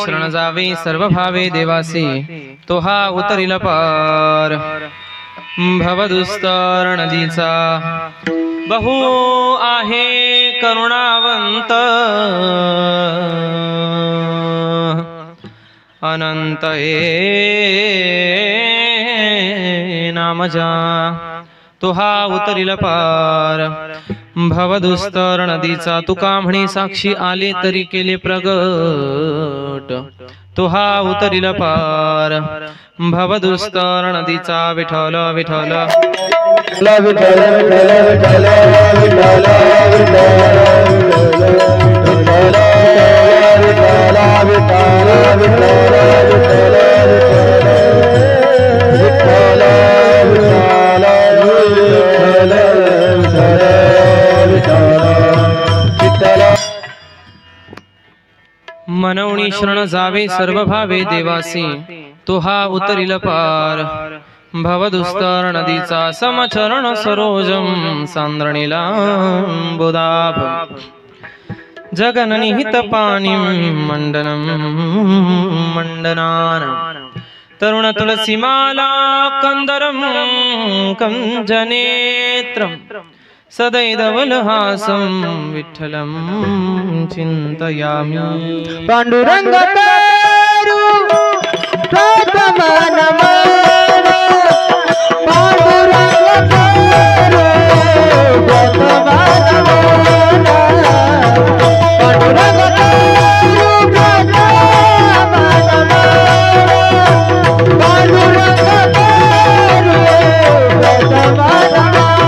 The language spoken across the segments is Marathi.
शरण जावे सर्व भावे देवासी तो हा उतरिल पार भवदुस्तर नदीचा बहु आहे करुणावंत अनंत नामजा तो हा उतरिल पार भवदुस्तर नदीचा तुका म्हणे साक्षी आले तरी केले प्रगट तो हा उतरिल पार भवदुस्तर नदीचा विठ्ठल विठ्ठल मनवणी शरण जावे सर्व भावे देवासी तो हा उतरिल पार भवदुस्तर नदीचा समचरण सरोजम सांद्रणीला बुदाभ जगननिहित पाणी मंडनम मंडनान तरुण तुलसीमाला कंदरम कंजनेत्रम सदैदवलहासं विठ्ठलं चिन्तयामि पांडुरंग तारू प्रथमनमन पांडुरंग तारू प्रथमनमन पांडुरंग तारू प्रथमनमन पांडुरंग तारू प्रथमनमन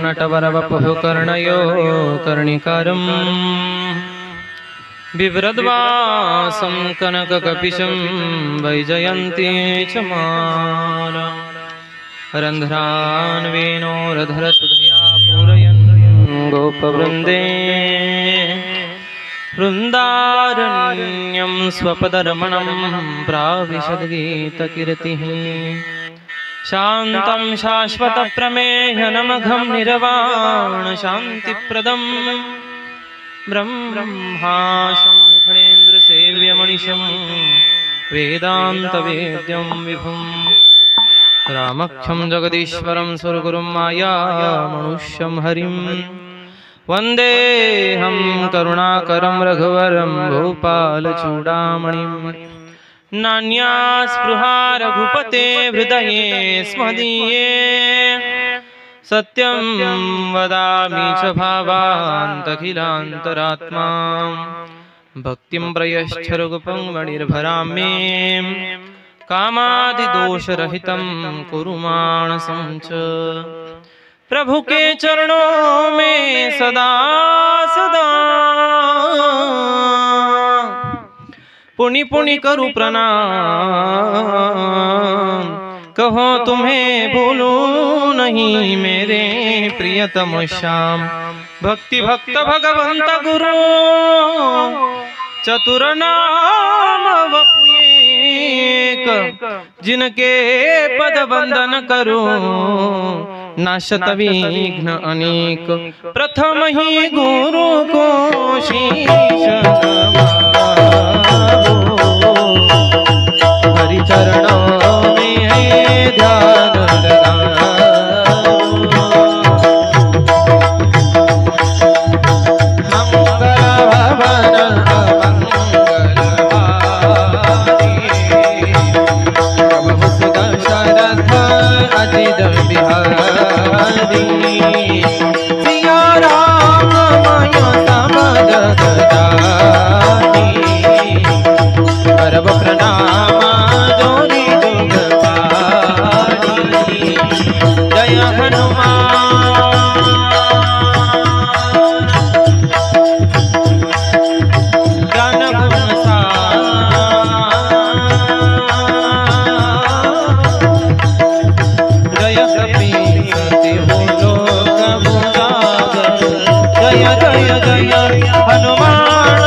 नटवरवपुः कर्णयो कर्णिकारम् बिभ्रद्वासं कनककपिशं वैजयन्ती च माला रन्ध्रान् वेणोरधरसुधया पूरयन् गोपवृन्दे वृन्दारण्यं स्वपदरमणं प्राविशद्गीतकीर्तिः शान्तं शाश्वतप्रमेयनमघं निर्वाणशान्तिप्रदं ब्रह्माशं फणेन्द्रसेव्यमनिशं वेदान्तवेद्यं विभुं रामक्षं जगदीश्वरं सुरगुरुं मायामनुष्यं हरिं वन्देऽहं करुणाकरं रघुवरं भूपालचूडामणिं नान्या स्पृहा रघुपते हृदये स्मदीये सत्यं वदामि च भावान्तखिलान्तरात्मा भक्तिं प्रयश्च रघुपङ्गणिर्भरां मे कामादिदोषरहितं कुरु मानसं च प्रभु के चरणों में सदा सदा पुनि पुनि करूं प्रणाम कहो तुम्हें भूलूं नहीं मेरे प्रियतम श्याम भक्ति भक्त भगवंत गुरु चतुर नाम वपुएक जिनके पद वंदन करूं नाशत विघ्न अनेक प्रथम ही गुरु को शीश नवाओ हरि चरणों में है ध्यान लगाओ मंगल भवन मंगलवारी प्रभु सुदशरथ अजित बिहारी सिया राम मय समद गदानी करब प्रणाम जोरी जुग पानी जय हनुमान ज्ञान गुण जय कपीसति हो लोक बुलागर जय जय जय हनुमान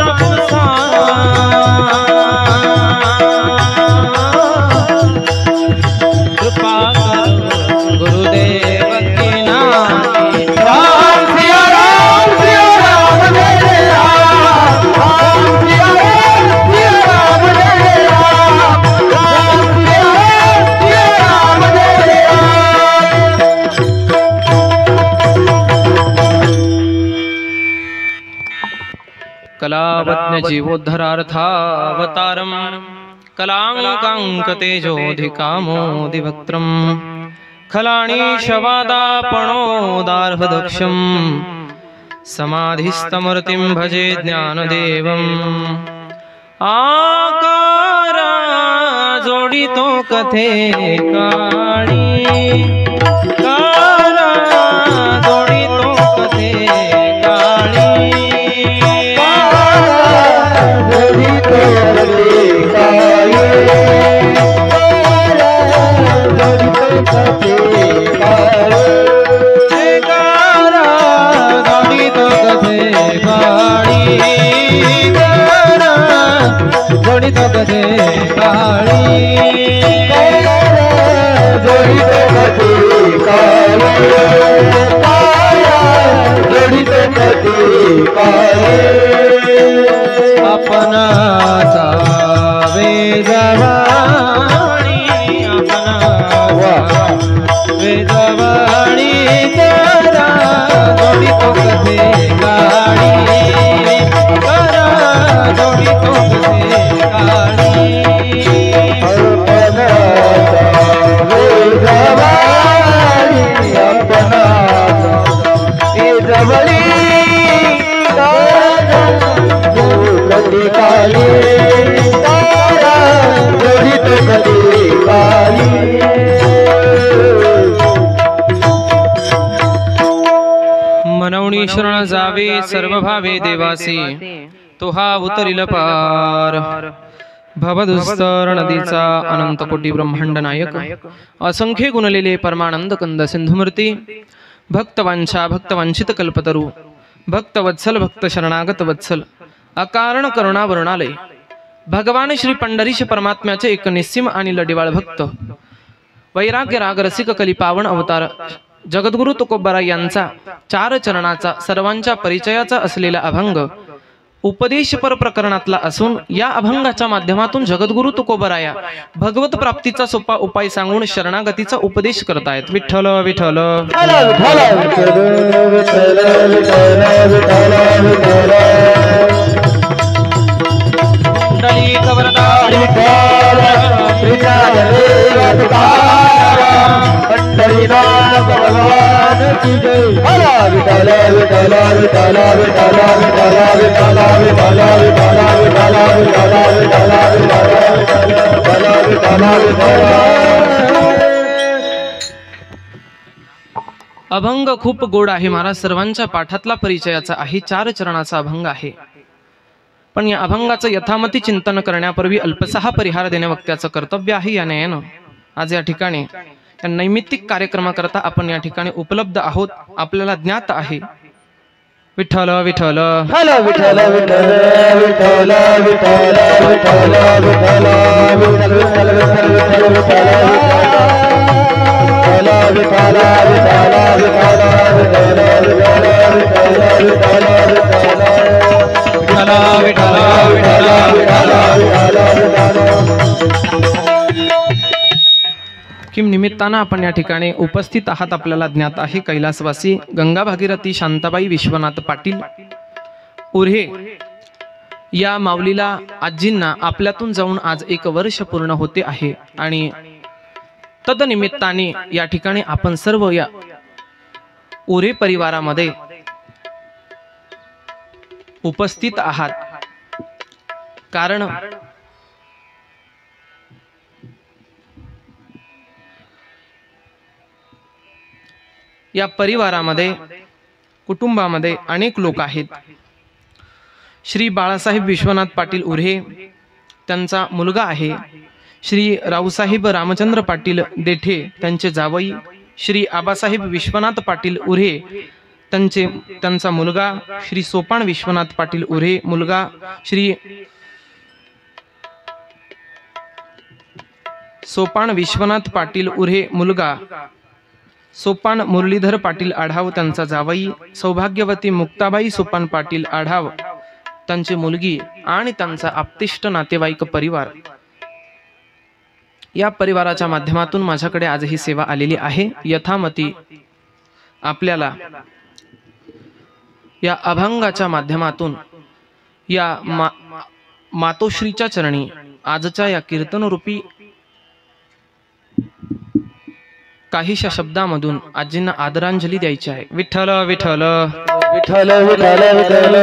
कृपा करो गुरुदेव की नाम राम सिया राम मेरे राम राम सिया राम मेरे राम राम सिया राम मेरे कलावत्न जीवोद्धरार्थावतारम् कलाङ्काङ्कतेजोऽधिकामोदिवक्त्रम् खलाणीशवादापणोदार्हदक्षम् समाधिस्तमूर्तिं भजे ज्ञानदेवम् आकारा जोडितो कथे काळी कारा जोडितो कथे काळी जोड़ी तो कथे काली जोड़ी तो कथे काली जोड़ी तो कथे काली अपना सावे जवानी अपना वे जवानी तेरा जोड़ी तो कथे काली जोड़ी तो कथे मनवणी मनवणी शरण जावे सर्व भावे देवासी तो हा उतरिल पार भवदुस्तर नदीचा अनंत कोटी ब्रह्मांड नायक असंख्य गुणलेले परमानंद कंद सिंधुमूर्ती भक्तवांछा भक्तवांछित कल्पतरू भक्तवत्सल भक्त शरणागत वत्सल अकारण करुणा वर्णालय भगवान श्री पंढरीश परमात्म्याचे एक निस्सीम आणि लढिवाळ भक्त वैराग्य राग रसिक कलिपावन अवतार जगद्गुरु तुकोबरा यांचा 4 चरणाचा सर्वांच्या परिचयाचा असलेला अभंग उपदेशपर प्रकरणातला असून या अभंगाच्या माध्यमातून जगद्गुरु तुकोबराया भगवत प्राप्तीचा सोपा उपाय सांगून शरणागतीचा उपदेश करतायत। विठ्ठल विठ्ठल भगवान की जय। विठ्ठल विठ्ठल विठ्ठल विठ्ठल विठ्ठल विठ्ठल अभंग खूप गोड आहे महाराज, सर्वांच्या पाठातला परिचयाचा आहे, 4 चरणाचा अभंग आहे। पण या अभंगाचं यथामती चिंतन करण्यापूर्वी अल्पसहा परिहार देणे वक्त्याचं कर्तव्य आहे। या न्यायानं आज या ठिकाणी या नैमित्तिक कार्यक्रमाकरता आपण या ठिकाणी उपलब्ध आहोत, आपल्याला ज्ञात आहे। विठ्ठल विठ्ठल विठ्ठल विठ्ठल विठ्ठल विठ्ठल किम निमित्तानं आपण या ठिकाणी उपस्थित आहात आपल्याला ज्ञात आहे। कैलासवासी गंगा भागीरथी शांताबाई विश्वनाथ पाटील उर्हे या माऊलीला आजींना आपल्यातून जाऊन आज 1 वर्ष पूर्ण होते आहे आणि तदनिमित्ताने या ठिकाणी आपण सर्व या उर्हे परिवारामध्ये उपस्थित आहात। कारण या परिवारामध्ये कुटुंबामध्ये अनेक लोक आहेत। श्री बाळासाहेब विश्वनाथ पाटील उर्हे त्यांचा मुलगा आहे, श्री रावसाहेब रामचंद्र पाटील देठे त्यांचे जावई, श्री आबासाहेब विश्वनाथ पाटील उर्हे त्यांचा मुलगा, श्री सोपान विश्वनाथ पाटील उर्हे मुलगा, श्री सोपान विश्वनाथ पाटील उर्हे मुलगा, सोपान मुरलीधर पाटील आढाव त्यांचा जावई, सौभाग्यवती मुक्ताबाई सोपान पाटील आढाव त्यांची मुलगी आणि त्यांचा आप्तेष्ट नातेवाईक परिवार। या परिवाराच्या माध्यमातून माझ्याकडे आज ही सेवा आलेली आहे। यथामती आपल्याला या अभंगाच्या माध्यमातून या मातोश्रीच्या चरणी आजच्या या कीर्तनरूपी काहीशा शब्दामधून आजींना आदरांजली द्यायची आहे। विठ्ठल विठ्ठल विठ्ठल विठ्ठल विठ्ठल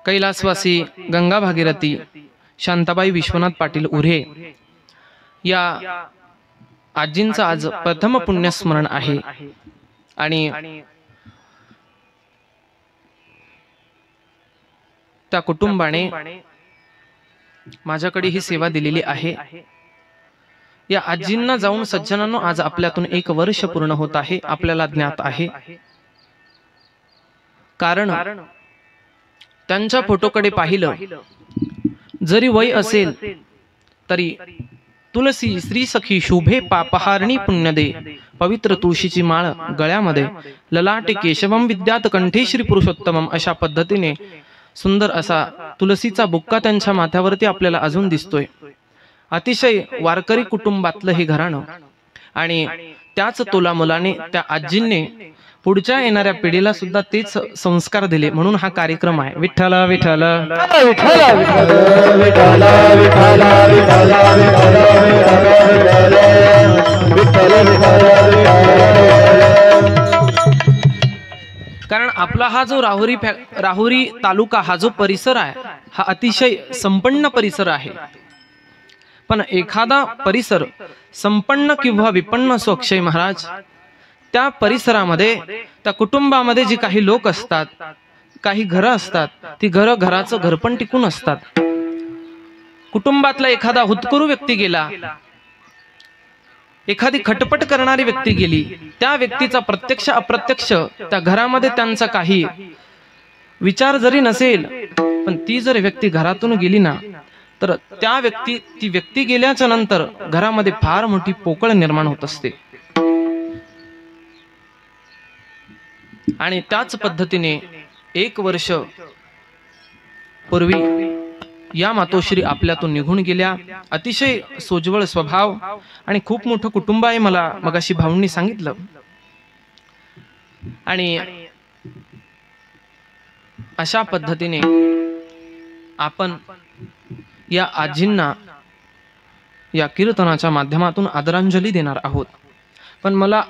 कैलासवासी गंगा भागीरथी शांताबाई विश्वनाथ पाटील उर्हे या आजींचं आज प्रथम पुण्यस्मरण आहे आणि त्या कुटुंबाने माझ्याकडे ही सेवा दिलेली आहे। या आजींना जाऊन सज्जनांनो आज आपल्यातून 1 वर्ष पूर्ण होत आहे, आपल्याला ज्ञात आहे। कारण त्यांच्या फोटोकडे पाहिलं जरी वय असेल तरी तुलसी श्री सखी शोभे पापहारणी पुण्यदे पवित्र तुळशीची माळ गळ्यामध्ये, ललाटे केशवम विद्यात कंठे श्री पुरुषोत्तमम अशा पद्धतीने सुंदर असा तुलसीचा बुक्का त्यांच्या माथ्यावरती आपल्याला अजून दिसतोय। अतिशय वारकरी कुटुंबातलं हे घराणं आणि त्याच तोलामोलाने त्या आजींनी पुढच्या येणाऱ्या पिढीला सुद्धा तेच संस्कार दिले, म्हणून हा कार्यक्रम आहे. विठ्ठल विठ्ठल विठ्ठल विठ्ठल विठ्ठल विठ्ठल विठ्ठल विठ्ठल विठ्ठल. कारण आपला हा जो राहुरी तालुका हा जो परिसर आहे हा अतिशय संपन्न परिसर आहे. पण एखादा परिसर संपन्न किंवा विपन्न असो अक्षय महाराज, त्या परिसरामध्ये त्या कुटुंबामध्ये जी काही लोक असतात, काही घरं असतात, ती घराचं घरपण टिकून असतात. कुटुंबातला एखादा हुतकरू व्यक्ती गेला, एखादी खटपट करणारी व्यक्ती गेली, त्या व्यक्तीचा प्रत्यक्ष अप्रत्यक्ष त्या घरामध्ये त्यांचा काही विचार जरी नसेल, पण ती जर व्यक्ती घरातून गेली ना, तर ती व्यक्ती गेल्याच्या नंतर घरामध्ये फार मोठी पोकळ निर्माण होत असते. आणि त्याच पद्धतीने 1 वर्ष पूर्वी या मातोश्री आपल्यातून निघून गेल्या. अतिशय सोज्वळ स्वभाव आणि खूप मोठं कुटुंब आहे, मला मगाशी भाऊंनी सांगितलं. आणि अशा पद्धतीने आपण या आजींना या कीर्तनाच्या माध्यमातून आदरांजली देणार आहोत. पण मला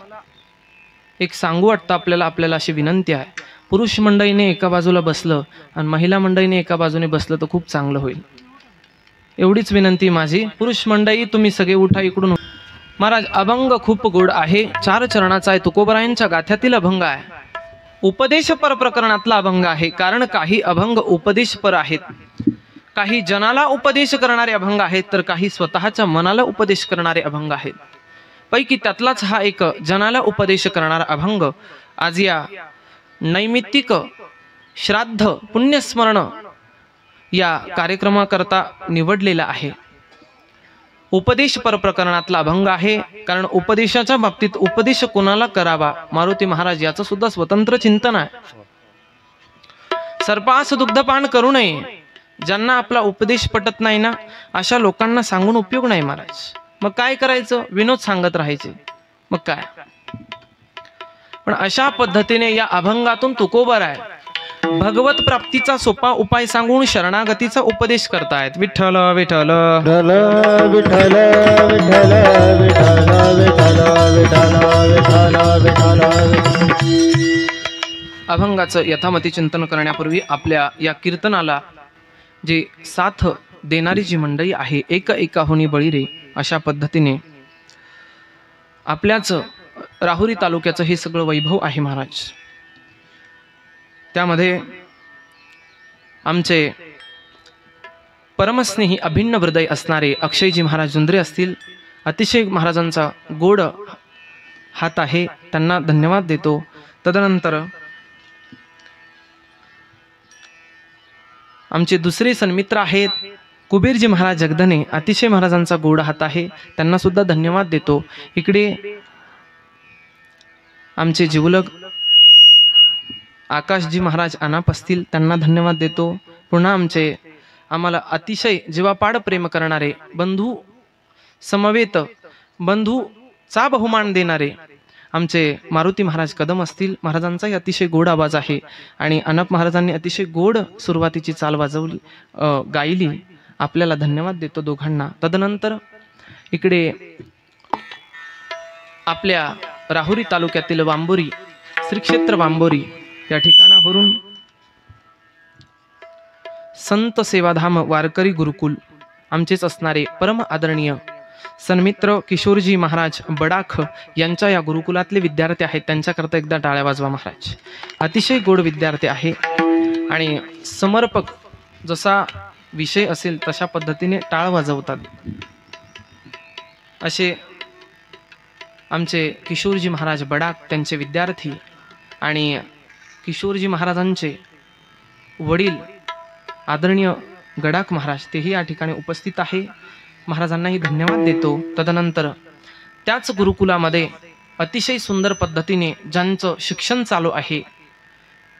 एक सांगू वाटतं आपल्याला अशी विनंती आहे, पुरुष मंडळीने एका बाजूला बसलं आणि महिला मंडळीने एका बाजूने बसलं तर खूप चांगलं होईल. एवढीच विनंती माझी. पुरुष मंडळी तुम्ही सगळे उठा इकडून. महाराज, अभंग खूप गोड आहे, 4 चरणाचा आहे, तुकोबरायांच्या गाथ्यातील अभंग आहे, उपदेशपर प्रकरणातला अभंग आहे. कारण काही अभंग उपदेशपर आहेत, काही जनाला उपदेश करणारे अभंग आहेत, तर काही स्वतःच्या मनाला उपदेश करणारे अभंग आहेत. पैकी त्यातलाच हा एक जनाला उपदेश करणारा अभंग आज या नैमित्तिक श्राद्ध पुण्यस्मरण या कार्यक्रमाकरता निवडलेला आहे. उपदेशपर प्रकरणातला अभंग आहे. कारण उपदेशाच्या बाबतीत उपदेश कोणाला करावा, मारुती महाराज याचं सुद्धा स्वतंत्र चिंतन आहे. सर्पास दुग्धपान करू नये, ज्यांना आपला उपदेश पटत नाही ना, अशा लोकांना सांगून उपयोग नाही महाराज. मग काय करायचं, विनोद सांगत राहायचे, मग काय. पण अशा पद्धतीने या अभंगातून तुकोबर आहे भगवत प्राप्तीचा सोपा उपाय सांगून शरणागतीचा उपदेश करतायत. विठ्ठल विठ्ठल विठ्ठल विठ्ठल विठ्ठल विठ्ठल विठ्ठल विठ्ठल. अभंगाचं यथामती चिंतन करण्यापूर्वी आपल्या या कीर्तनाला जे साथ देणारी जी मंडळी आहे, एकाहुनी बळी रे, अशा पद्धतीने आपल्याच राहुरी तालुक्याचं हे सगळं वैभव आहे महाराज. त्यामध्ये आमचे परमस्नेही अभिन्न हृदय असणारे अक्षयजी महाराज जुंद्रे असतील. अतिशय महाराजांचा गोड हात आहे, त्यांना धन्यवाद देतो. तदनंतर आमचे दुसरे सन्मित्र आहेत कुबेरजी महाराज जगदने, अतिशय महाराजांचा गोड हात आहे, त्यांना सुद्धा धन्यवाद देतो. इकडे आमचे जिवलग आकाशजी महाराज अनाप असतील, त्यांना धन्यवाद देतो. पुन्हा आम्हाला अतिशय जीवापाड प्रेम करणारे बंधू समवेत बंधूचा बहुमान देणारे आमचे मारुती महाराज कदम असतील, महाराजांचाही अतिशय गोड आवाज आहे आणि अनाप महाराजांनी अतिशय गोड सुरुवातीची चाल वाजवली गायली. आपल्याला धन्यवाद देतो दोघांना. तदनंतर इकडे आपल्या राहुरी तालुक्यातील वांबोरी श्री क्षेत्र वांबोरी या ठिकाणावरून संत सेवाधाम वारकरी गुरुकुल आमचेच असणारे परम आदरणीय सन्मित्र किशोरजी महाराज बडाख यांच्या या गुरुकुलातले विद्यार्थी आहेत. त्यांच्याकरता एकदा टाळ्या वाजवा महाराज. अतिशय गोड विद्यार्थी आहे आणि समर्पक, जसा विषय असेल तशा पद्धतीने टाळ वाजवतात. असे आमचे किशोरजी महाराज बडाख, त्यांचे विद्यार्थी आणि किशोरजी महाराजांचे वडील आदरणीय गडाख महाराज, तेही या ठिकाणी उपस्थित आहे. महाराजांनाही धन्यवाद देतो. तदनंतर त्याच गुरुकुलामध्ये अतिशय सुंदर पद्धतीने ज्यांचं शिक्षण चालू आहे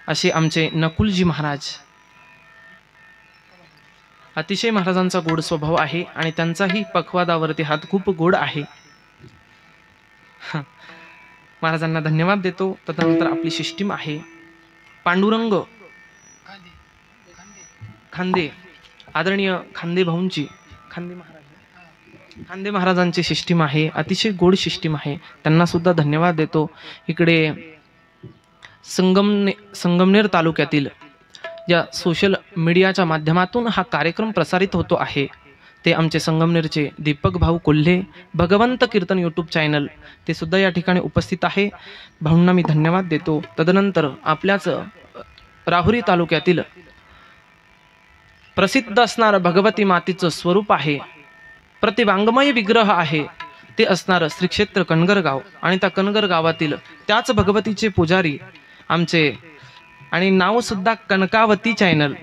असे आमचे नकुलजी महाराज, अतिशय महाराजांचा गोड स्वभाव आहे आणि त्यांचाही पखवादावरती हात खूप गोड आहे. महाराजांना धन्यवाद देतो. तदनंतर आपली सिस्टीम आहे पांडुरंग खांदे, आदरणीय खांदे भाऊंची, खांदे महाराजांची सिस्टीम आहे. अतिशय गोड सिस्टीम आहे, त्यांना सुद्धा धन्यवाद देतो. इकडे संगमनेर तालुक्यातील या सोशल मीडियाच्या माध्यमातून हा कार्यक्रम प्रसारित होतो आहे ते आमचे संगमनेरचे दीपक भाऊ कोल्हे, भगवंत कीर्तन यूट्यूब चॅनल, ते सुद्धा या ठिकाणी उपस्थित आहे. भाऊंना मी धन्यवाद देतो. तदनंतर आपल्याच राहुरी तालुक्यातील प्रसिद्ध असणारं भगवती मातेचं स्वरूप आहे, प्रतिवांगमय विग्रह आहे, ते असणारं श्री क्षेत्र कणगरगाव. आणि त्या कणगर गावातील त्याच भगवतीचे पुजारी आमचे, आणि नाव सुद्धा कनकावती चॅनल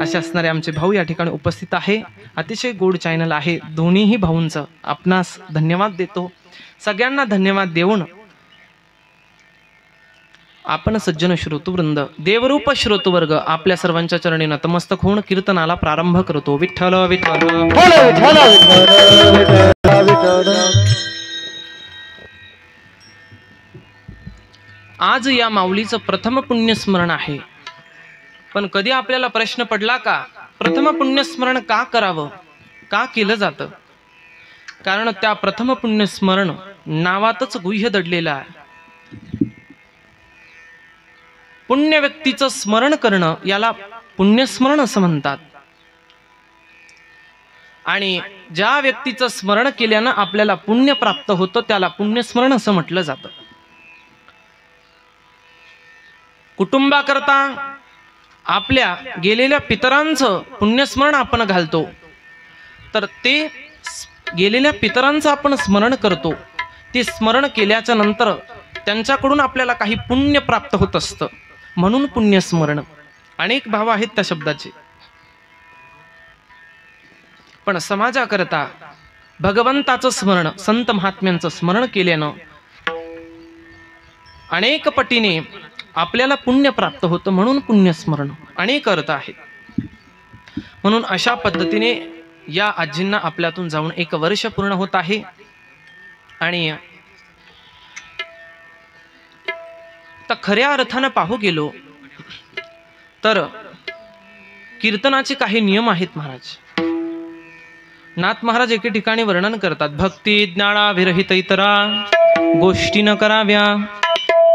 असे असणारे आमचे भाऊ या ठिकाणी उपस्थित आहे. अतिशय गोड चॅनल आहे. दोन्हीही भाऊंचं आपणास धन्यवाद देतो. सगळ्यांना धन्यवाद देऊन आपण सज्जन श्रोतृवृंद, देवरूप श्रोतृवर्ग आपल्या सर्वांच्या चरणी नतमस्तक होऊन कीर्तनाला प्रारंभ करतो. विठ्ठल विठ्ठल विठ्ठल विठ्ठल विठ्ठल. आज या माऊलीचं प्रथम पुण्यस्मरण आहे. पण कधी आपल्याला प्रश्न पडला का, प्रथम पुण्यस्मरण का करावं, का केलं जातं? कारण त्या प्रथम पुण्यस्मरण नावातच गुह्य दडलेलं आहे. पुण्य व्यक्तीचं स्मरण करणं याला पुण्यस्मरण असं म्हणतात. आणि ज्या व्यक्तीचं स्मरण केल्यानं आपल्याला पुण्य प्राप्त होतं त्याला पुण्यस्मरण असं म्हटलं जातं. कुटुंबाकरता आपल्या गेलेल्या पितरांचं पुण्यस्मरण आपण घालतो, तर ते गेलेल्या पितरांचं आपण स्मरण करतो. ते स्मरण केल्याच्या नंतर त्यांच्याकडून आपल्याला काही पुण्य प्राप्त होत असतं, म्हणून पुण्यस्मरण. अनेक भाव आहेत त्या शब्दाचे. पण समाजाकरता भगवंताचं स्मरण, संत महात्म्यांचं स्मरण केल्यानं अनेक पटीने आपल्याला पुण्य प्राप्त होतं, म्हणून पुण्यस्मरण. अनेक अर्थ आहेत. म्हणून अशा पद्धतीने या आजींना आपल्यातून जाऊन 1 वर्ष पूर्ण होत आहे. आणि तर खऱ्या अर्थानं पाहू गेलो तर कीर्तनाचे काही नियम आहेत. नाथ महाराज एके ठिकाणी वर्णन करतात, भक्ती ज्ञाना विरहित इतरा गोष्टी न कराव्या,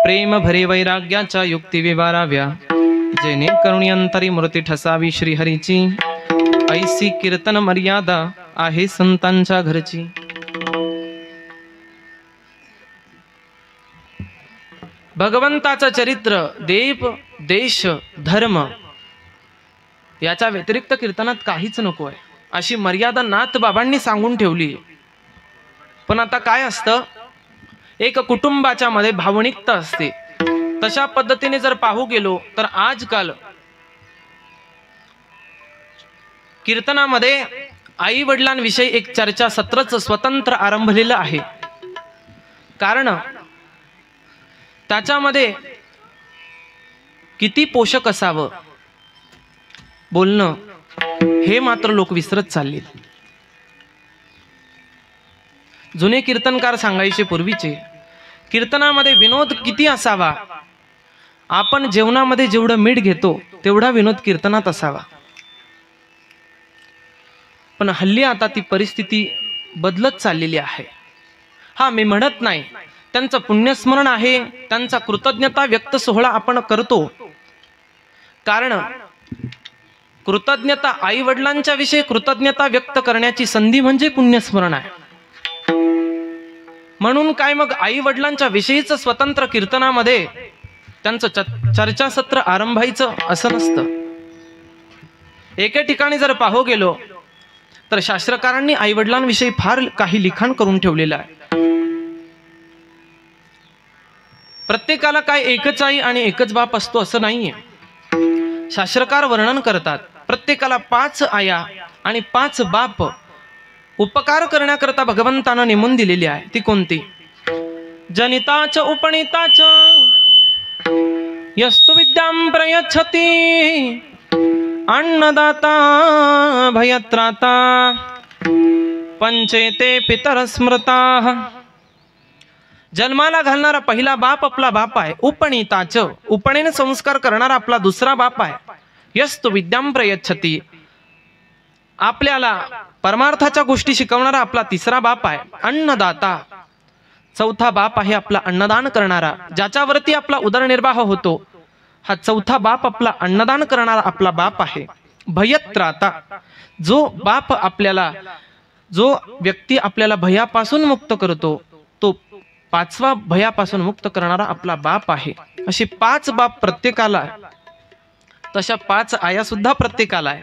प्रेम भरे वैराग्याच्या युक्ती विवाराव्या, जेणे करुणी अंतरी मूर्ती ठसावी श्रीहरीची, ऐसी कीर्तन मर्यादा आहे संतांच्या घरची. भगवंताचं चरित्र, देव, देश, धर्म याच्या व्यतिरिक्त कीर्तनात काहीच नको आहे, अशी मर्यादा नाथ बाबांनी सांगून ठेवली. पण आता काय असतं, एक कुटुंबाच्या मध्ये भावनिकता असते. तशा पद्धतीने जर पाहू गेलो तर आजकाल कीर्तनामध्ये आई वडिलांविषयी एक चर्चा सत्रच स्वतंत्र आरंभलेलं आहे. कारण त्याच्यामध्ये किती पोषक असावं बोलणं हे मात्र लोक विसरत चालले. जुने कीर्तनकार सांगायचे पूर्वीचे, कीर्तनामध्ये विनोद किती असावा, आपण जेवणामध्ये जेवढं मीठ घेतो तेवढा विनोद कीर्तनात असावा. पण हल्ली आता ती परिस्थिती बदलत चाललेली आहे. हा, मी म्हणत नाही, त्यांचं पुण्यस्मरण आहे, त्यांचा कृतज्ञता व्यक्त सोहळा आपण करतो. कारण कृतज्ञता, आई वडिलांच्या विषयी कृतज्ञता व्यक्त करण्याची संधी म्हणजे पुण्यस्मरण आहे. म्हणून काय मग आई वडिलांच्या विषयीच स्वतंत्र कीर्तनामध्ये त्यांचं चर्चासत्र आरंभायचं असं नसतं. एके ठिकाणी जर पाहू गेलो तर शास्त्रकारांनी आई वडिलांविषयी फार काही लिखाण करून ठेवलेलं आहे. प्रत्येकाला काय एकच आई आणि एकच बाप असतो असं नाहीये. शास्त्रकार वर्णन करतात, प्रत्येकाला 5 आया आणि 5 बाप उपकार करण्याकरता भगवंतानं नेमून दिलेली आहे. ती कोणती? जनिताच उपनिताच यस्तु विद्यां प्रयच्छति, अन्नदाता भयत्राता, पंचेते पितर स्मृताः, जन्माला घालणारा पहिला बाप आपला बाप आहे. उपनीताच, उपनेने संस्कार करणारा आपला दुसरा बाप आहे. यस्तु विद्यां प्रयच्छति, आपल्याला परमार्थाच्या गोष्टी शिकवणारा आपला तिसरा बाप आहे. अन्नदाता, चौथा बाप आहे आपला अन्नदान करणारा, ज्याच्यावरती आपला उदरनिर्वाह होतो. हा चौथा बाप आपला अन्नदान करणारा आपला बाप आहे. भयत्राता, जो बाप आपल्याला, जो व्यक्ती आपल्याला भयापासून मुक्त करतो, तो पाचवा भयापासून मुक्त करणारा आपला बाप आहे. अशी 5 बाप प्रत्येकाला, तशा 5 आया सुद्धा प्रत्येकाला आहे.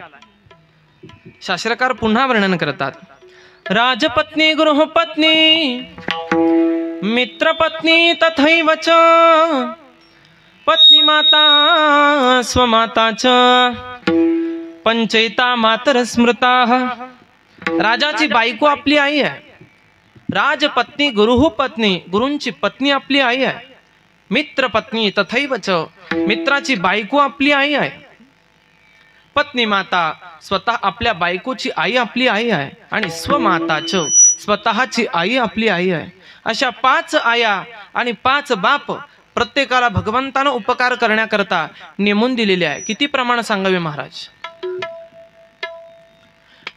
शास्त्रकार पुन्हा वर्णन करतात. राजपत्नी, गृहपत्नी, मित्रपत्नी तथैव च, पत्नी माता स्वमाता च, पंचैता मातर स्मृता. राजाची बायको आपली आई आहे. राजपत्नी, गुरुपत्नी, गुरूंची पत्नी आपली आई आहे. मित्रपत्नी तथैव च, मित्राची बायको आपली आई आहे. पत्नी माता, स्वतः आपल्या बायकोची आई आपली आई आहे. आणि स्वमाताच, स्वतःची आई आपली आई आहे. अशा 5 आया आणि 5 बाप प्रत्येकाला भगवंतानं उपकार करण्याकरता नेमून दिलेले आहे. किती प्रमाण सांगावे महाराज.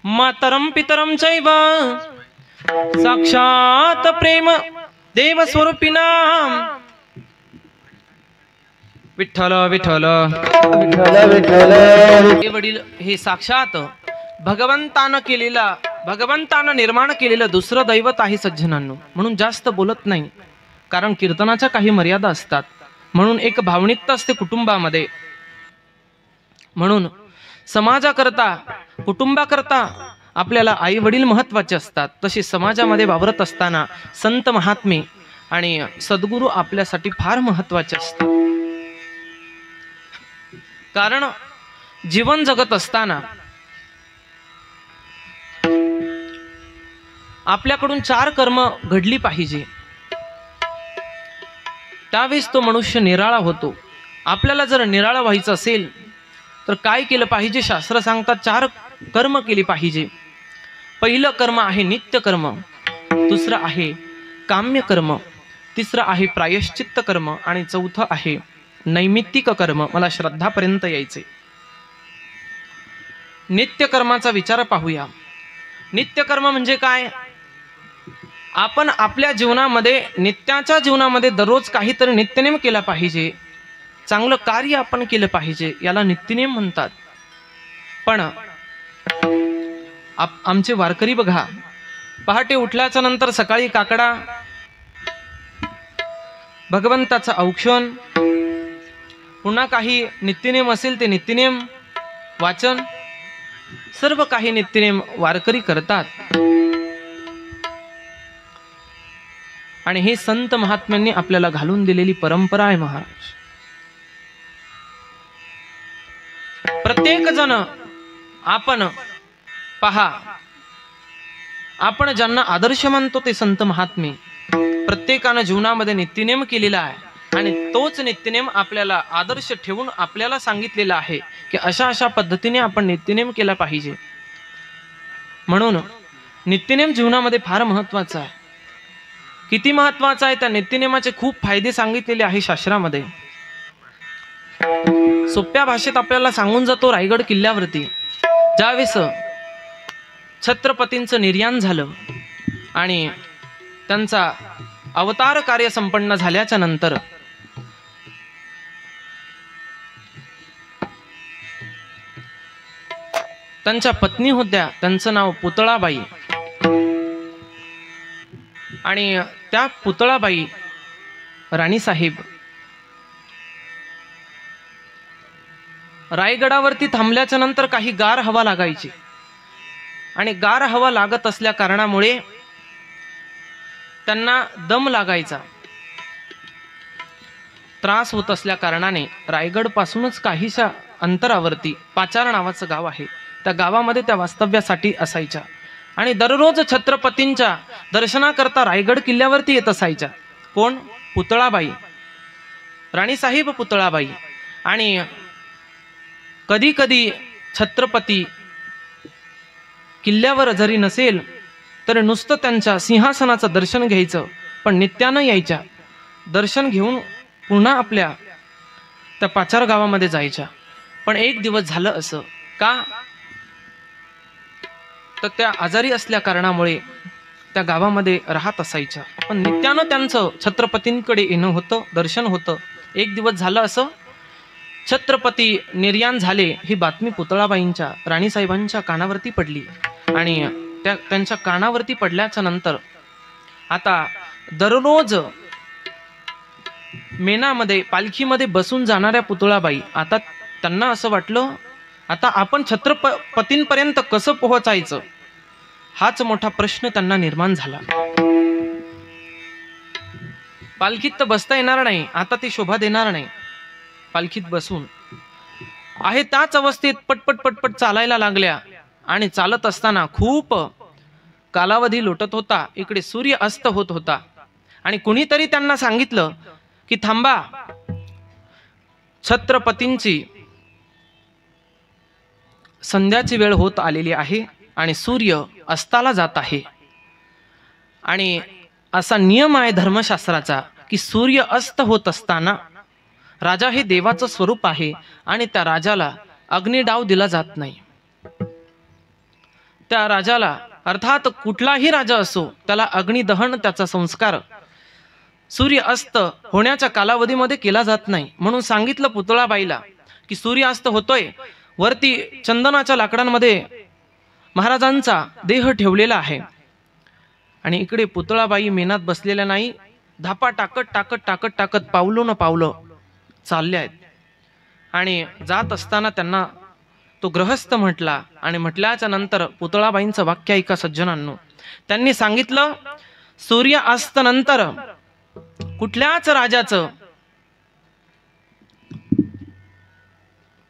मातरम पितरम चैव साक्षात प्रेम देव स्वरूपिना. विठ्ठल विठ्ठल विठ्ठल विठ्ठल. हे वडील हे साक्षात भगवंतानं निर्माण केलेलं दुसरं दैवत आहे सज्जनांनो. म्हणून जास्त बोलत नाही, कारण कीर्तनाच्या काही मर्यादा असतात. म्हणून एक भावनिकता असते कुटुंबामध्ये. म्हणून समाजाकरता, कुटुंबाकरता आपल्याला आई वडील महत्वाचे असतात. तशी समाजामध्ये वावरत असताना संत महात्मे आणि सद्गुरू आपल्यासाठी फार महत्वाचे असतात. कारण जीवन जगत असताना आपल्याकडून 4 कर्म घडली पाहिजे, त्यावेळेस तो मनुष्य निराळा होतो. आपल्याला जर निराळा व्हायचं असेल तर काय केलं पाहिजे. शास्त्र सांगतात 4 कर्म केली पाहिजे. पहिलं कर्म आहे नित्य कर्म, दुसरं आहे काम्य कर्म, तिसरं आहे प्रायश्चित्त कर्म आणि चौथं आहे नैमित्तिक कर्म. मला श्रद्धापर्यंत यायचे. नित्य कर्माचा विचार पाहूया. नित्य कर्म म्हणजे काय. आपण आपल्या जीवनामध्ये, नित्याच्या जीवनामध्ये दररोज काहीतरी नित्यनेम केला पाहिजे. चांगलं कार्य आपण केलं पाहिजे, याला नित्यनेम म्हणतात. पण आमचे वारकरी बघा, पहाटे उठल्याच्या नंतर सकाळी काकडा, भगवंताचं औक्षण, पुन्हा काही नित्यनेम असेल ते नित्यनेम, वाचन, सर्व काही नित्यनेम वारकरी करतात. आणि हे संत महात्म्यांनी आपल्याला घालून दिलेली परंपरा आहे महाराज. प्रत्येक जण आपण पहा, आपण ज्यांना आदर्श मानतो ते संत महात्मे प्रत्येकानं जीवनामध्ये नित्यनेम केलेला आहे. आणि तोच नित्यनेम आपल्याला आदर्श ठेवून आपल्याला सांगितलेला आहे की अशा अशा पद्धतीने आपण नित्यनेम केला पाहिजे. म्हणून नित्यनेम जीवनामध्ये फार महत्वाचा आहे. किती महत्वाचा आहे, त्या नित्यनेमाचे खूप फायदे सांगितलेले आहे शास्त्रामध्ये. सोप्या भाषेत आपल्याला सांगून जातो. रायगड किल्ल्यावरती ज्यावेळेस छत्रपतींचं निर्याण झालं आणि त्यांचा अवतार कार्य संपन्न झाल्याच्या नंतर त्यांच्या पत्नी होत्या, त्यांचं नाव पुतळाबाई. आणि त्या पुतळाबाई राणीसाहेब रायगडावरती थांबल्याच्या नंतर काही गार हवा लागायची. आणि गार हवा लागत असल्या कारणामुळे त्यांना दम लागायचा, त्रास होत असल्या कारणाने रायगड पासूनच काहीशा अंतरावरती पाचार नावाचं गाव आहे, त्या गावामध्ये त्या वास्तव्यासाठी असायच्या. आणि दररोज छत्रपतींच्या दर्शनाकरता रायगड किल्ल्यावरती येत असायच्या. कोण? पुतळाबाई, राणीसाहेब पुतळाबाई. आणि कधी कधी छत्रपती किल्ल्यावर जरी नसेल तर नुसतं त्यांच्या सिंहासनाचं दर्शन घ्यायचं पण नित्यानं यायच्या, दर्शन घेऊन पुन्हा आपल्या त्या पाचार गावामध्ये जायच्या. पण एक दिवस झालं असं का, तर त्या आजारी असल्या कारणामुळे त्या गावामध्ये राहत असायच्या. पण नित्यानं त्यांचं छत्रपतींकडे येणं होतं, दर्शन होतं. एक दिवस झालं असं, छत्रपती निर्याण झाले ही बातमी पुतळाबाईंच्या, राणीसाहेबांच्या कानावरती पडली. आणि त्यांच्या कानावरती पडल्याच्या नंतर आता दररोज मेनामध्ये पालखीमध्ये बसून जाणाऱ्या पुतळाबाई, आता त्यांना असं वाटलं, आता आपण छत्रपतींपर्यंत कसं पोहोचायचं, हाच मोठा प्रश्न त्यांना निर्माण झाला. पालखीत तर बसता येणार नाही, आता ती शोभा देणार नाही. पालखीत बसून आहे त्याच अवस्थेत पटपट पटपट चालायला लागल्या. आणि चालत असताना खूप कालावधी लोटत होता, इकडे सूर्य अस्त होत होता. आणि कुणीतरी त्यांना सांगितलं की थांबा, छत्रपतींची संध्याची वेळ होत आलेली आहे आणि सूर्य अस्ताला जात आहे. आणि असा नियम आहे धर्मशास्त्राचा की सूर्य अस्त होत असताना, राजा हे देवाचं स्वरूप आहे आणि त्या राजाला अग्निडाव दिला जात नाही. त्या राजाला, अर्थात कुठलाही राजा असो, त्याला अग्निदहन, त्याचा संस्कार सूर्य अस्त होण्याच्या कालावधीमध्ये केला जात नाही. म्हणून सांगितलं पुतळाबाईला की सूर्य अस्त होतोय, वरती चंदनाच्या लाकडांमध्ये महाराजांचा देह ठेवलेला आहे. आणि इकडे पुतळाबाई मेनात बसलेल्या नाही, धापा टाकत टाकत टाकत टाकत पावलं न पावलं चालले आहेत. आणि जात असताना त्यांना तो गृहस्थ म्हटला. आणि म्हटल्याच्या नंतर पुतळाबाईंचं वाक्य ऐका सज्जनांनो, त्यांनी सांगितलं, सूर्य अस्त नंतर कुठल्याच राजाचं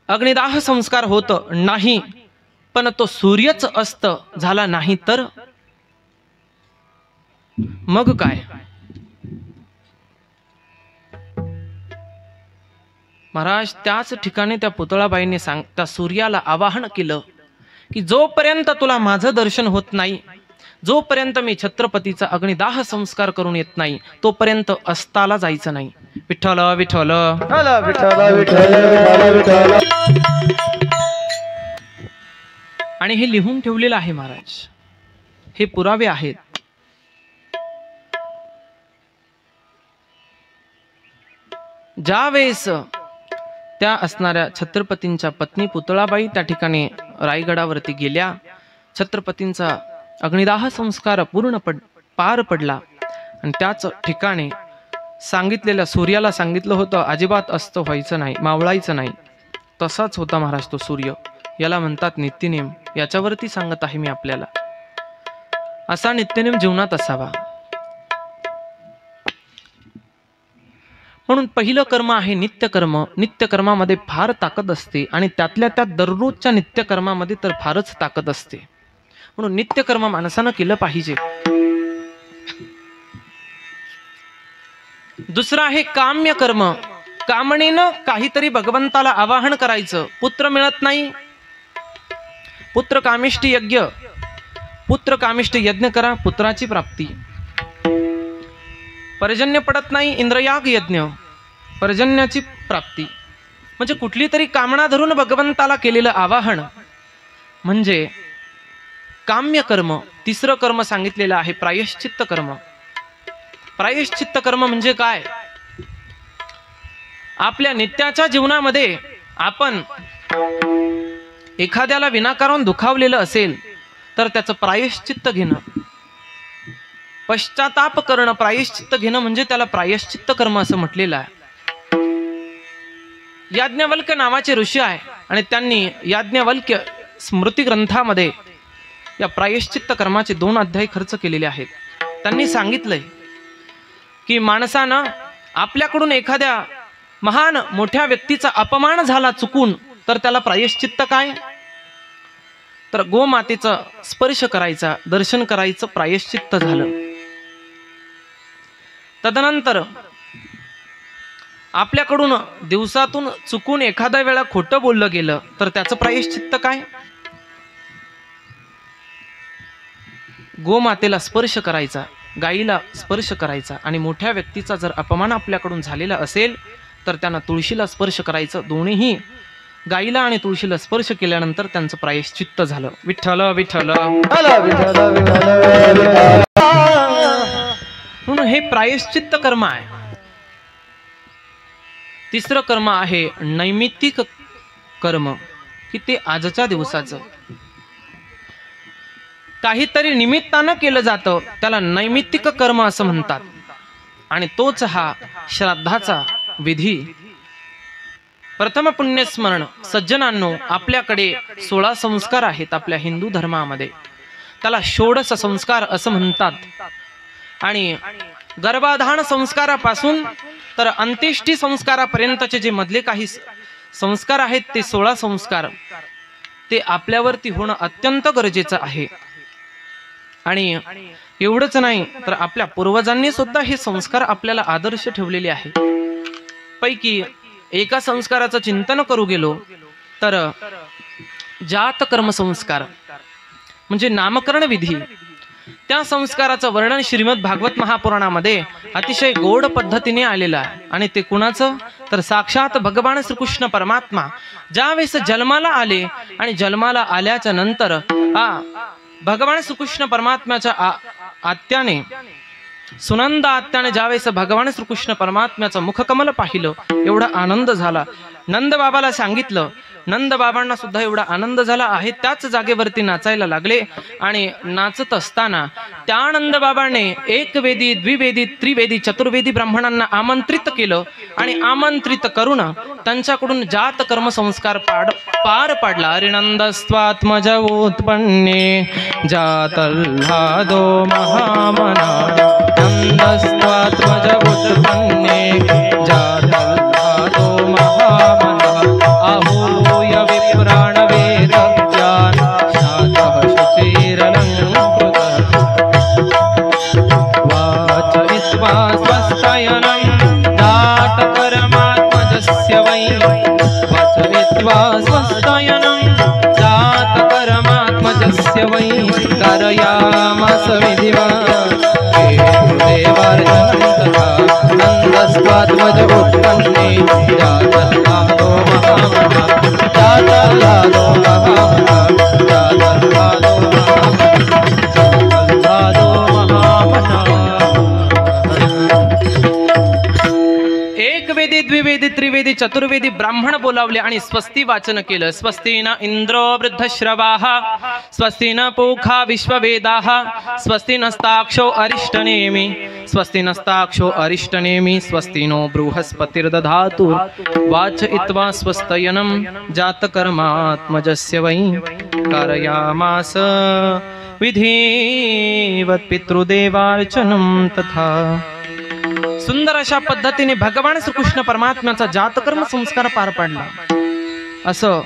अग्निदाह संस्कार होत नाही, पण तो सूर्यच अस्त झाला नाही तर मग काय. महाराज त्याच ठिकाणी त्या पुतळाबाईंनी त्या सूर्याला आवाहन केलं की जोपर्यंत तुला माझं दर्शन होत नाही, जोपर्यंत मी छत्रपतीचा अग्निदाह संस्कार करून येत नाही, तोपर्यंत अस्ताला जायचं नाही. विठ्ठल विठ्ठल आणि हे लिहून ठेवलेलं आहे महाराज, हे पुरावे आहेत. ज्या वेळेस त्या असणाऱ्या छत्रपतींच्या पत्नी पुतळाबाई त्या ठिकाणी रायगडावरती गेल्या, छत्रपतींचा अग्निदाह संस्कार पूर्ण पार पडला. आणि त्याच ठिकाणी सांगितलेल्या सूर्याला सांगितलं होतं अजिबात अस्त व्हायचं नाही, मावळायचं नाही. तसाच होता महाराज तो सूर्य. याला म्हणतात नित्यनेम. याच्यावरती सांगत आहे मी आपल्याला, असा नित्यनेम जीवनात असावा. म्हणून पहिलं कर्म आहे नित्यकर्म. नित्यकर्मामध्ये फार ताकद असते आणि त्यातल्या त्यात दररोजच्या नित्यकर्मामध्ये तर फारच ताकद असते. म्हणून नित्यकर्म माणसानं केलं पाहिजे. दुसरं आहे काम्य कर्म. कामणेनं काहीतरी भगवंताला आवाहन करायचं. पुत्र मिळत नाही, पुत्र कामिष्ट यज्ञ, पुत्र कामिष्ट यज्ञ करा, पुत्राची प्राप्ती. पर्जन्य पडत नाही, इंद्रयाग यज्ञ, पर्जन्याची प्राप्ती. म्हणजे कुठली तरी कामना धरून भगवंताला केलेलं आवाहन म्हणजे काम्य कर्म. तिसरं कर्म सांगितलेलं आहे प्रायश्चित्त कर्म. प्रायश्चित्त कर्म म्हणजे काय, आपल्या नित्याच्या जीवनामध्ये आपण एखाद्याला विनाकारण दुखावलेलं असेल तर त्याचं प्रायश्चित्त घेणं, पश्चाताप करणं, प्रायश्चित्त घेणं म्हणजे त्याला प्रायश्चित्त कर्म असं म्हटलेलं आहे. याज्ञवल्क्य नावाचे ऋषी आहे आणि त्यांनी याज्ञवल्क्य स्मृती ग्रंथामध्ये या प्रायश्चित्त कर्माचे 2 अध्याय खर्च केलेले आहेत. त्यांनी सांगितलंय की माणसानं आपल्याकडून एखाद्या महान मोठ्या व्यक्तीचा अपमान झाला चुकून, तर त्याला प्रायश्चित्त काय, तर गोमातेचा स्पर्श करायचा, दर्शन करायचं प्रायश्चित्त झालं. तदनंतर आपल्याकडून दिवसातून चुकून एखाद्या वेळा खोटं बोललं गेलं तर त्याचं प्रायश्चित्त काय, गोमातेला स्पर्श करायचा. गायीला स्पर्श करायचा आणि मोठ्या व्यक्तीचा जर अपमान आपल्याकडून झालेला असेल तर त्यांना तुळशीला स्पर्श करायचं. दोन्हीही गायीला आणि तुळशीला स्पर्श केल्यानंतर त्यांचं प्रायश्चित्त झालं. विठ्ठल विठ्ठल म्हणून हे प्रायश्चित्त कर्म आहे. तिसरं कर्म आहे नैमित्तिक कर्म, की ते आजच्या दिवसाचं काहीतरी निमित्तानं केलं जातं त्याला नैमित्तिक कर्म असं म्हणतात. आणि तोच हा श्राद्धाचा विधी. प्रथम पुण्यस्मरण. सज्जनांनो, आपल्याकडे 16 संस्कार आहेत आपल्या हिंदू धर्मामध्ये. त्याला षोडश संस्कार असं म्हणतात. आणि गर्भाधान संस्कारापासून तर अंत्येष्टी संस्कारापर्यंतचे जे मधले काही संस्कार आहेत ते 16 संस्कार ते आपल्यावरती होणं अत्यंत गरजेचं आहे. आणि एवढंच नाही तर आपल्या पूर्वजांनी सुद्धा हे संस्कार आपल्याला आदर्श ठेवलेले आहे. पैकी एका संस्काराचं चिंतन करू गेलो तर जात कर्म संस्कार म्हणजे नामकरण विधी. त्या संस्काराचं वर्णन श्रीमद भागवत महापुराणामध्ये अतिशय गोड पद्धतीने आलेलं आहे. आणि ते कुणाचं तर साक्षात भगवान श्रीकृष्ण परमात्मा ज्यावेळेस जन्माला आले आणि जन्माला आल्याच्या नंतर भगवान श्रीकृष्ण परमात्म्याच्या आत्याने सुनंदा आत्याने ज्यावेळेस भगवान श्रीकृष्ण परमात्म्याचं मुखकमल पाहिलं एवढा आनंद झाला. नंद बाबाला सांगितलं. नंद बाबांना सुद्धा एवढा आनंद झाला आहे. त्याच जागेवरती नाचायला लागले. आणि नाचत असताना त्या नंद बाबांनी एक वेदी, द्विवेदी, त्रिवेदी, चतुर्वेदी ब्राह्मणांना आमंत्रित केलं. आणि आमंत्रित करून त्यांच्याकडून जात कर्म संस्कार पार पाडला. हरिनंदस्त्वात्मज उत्पन्ने जातल्हादो महामना. नंदस्त्वात्मज उत्पन्ने जातल्हादो महामना. अहोय विप्राण वेदज्ञान शातः शुचिरलङ्कृत. वाचयित्वा स्वस्तयनं जातकर्मात्मजस्य वै. वाचयित्वा स्वस्तयनं जातकर्मात्मजस्य वै. कारयामास विधिवत् देवार्चनं तथा. नन्दस्त्वात्मज उत्पन्ने जातल्हादो महामना. जातल्हादो महामना. जातल्हादो महामना. जातल्हादो महामना. एक वेदी, द्विवेदी, त्रिवेदी, चतुर्वेदी ब्राह्मण बोलावले आणि स्वस्ती वाचन केलं. स्वस्ती न इंद्रो वृद्धश्रवाः. स्वस्ती न पूखा विश्ववेदाः. स्वस्ती नस्ताक्षो अरिष्टनेमि. स्वस्ती नस्ताक्षो अरिष्टनेमि. स्वस्ती नो बृहस्पतिर्दधातु. वाचयित्वा स्वस्तयनं जातकर्मात्मजस्य वै. कारयामास विधिवत् पितृदेवार्चनं तथा. सुंदर अशा पद्धतीने भगवान श्रीकृष्ण परमात्म्याचा जातकर्म संस्कार पार पाडला. असं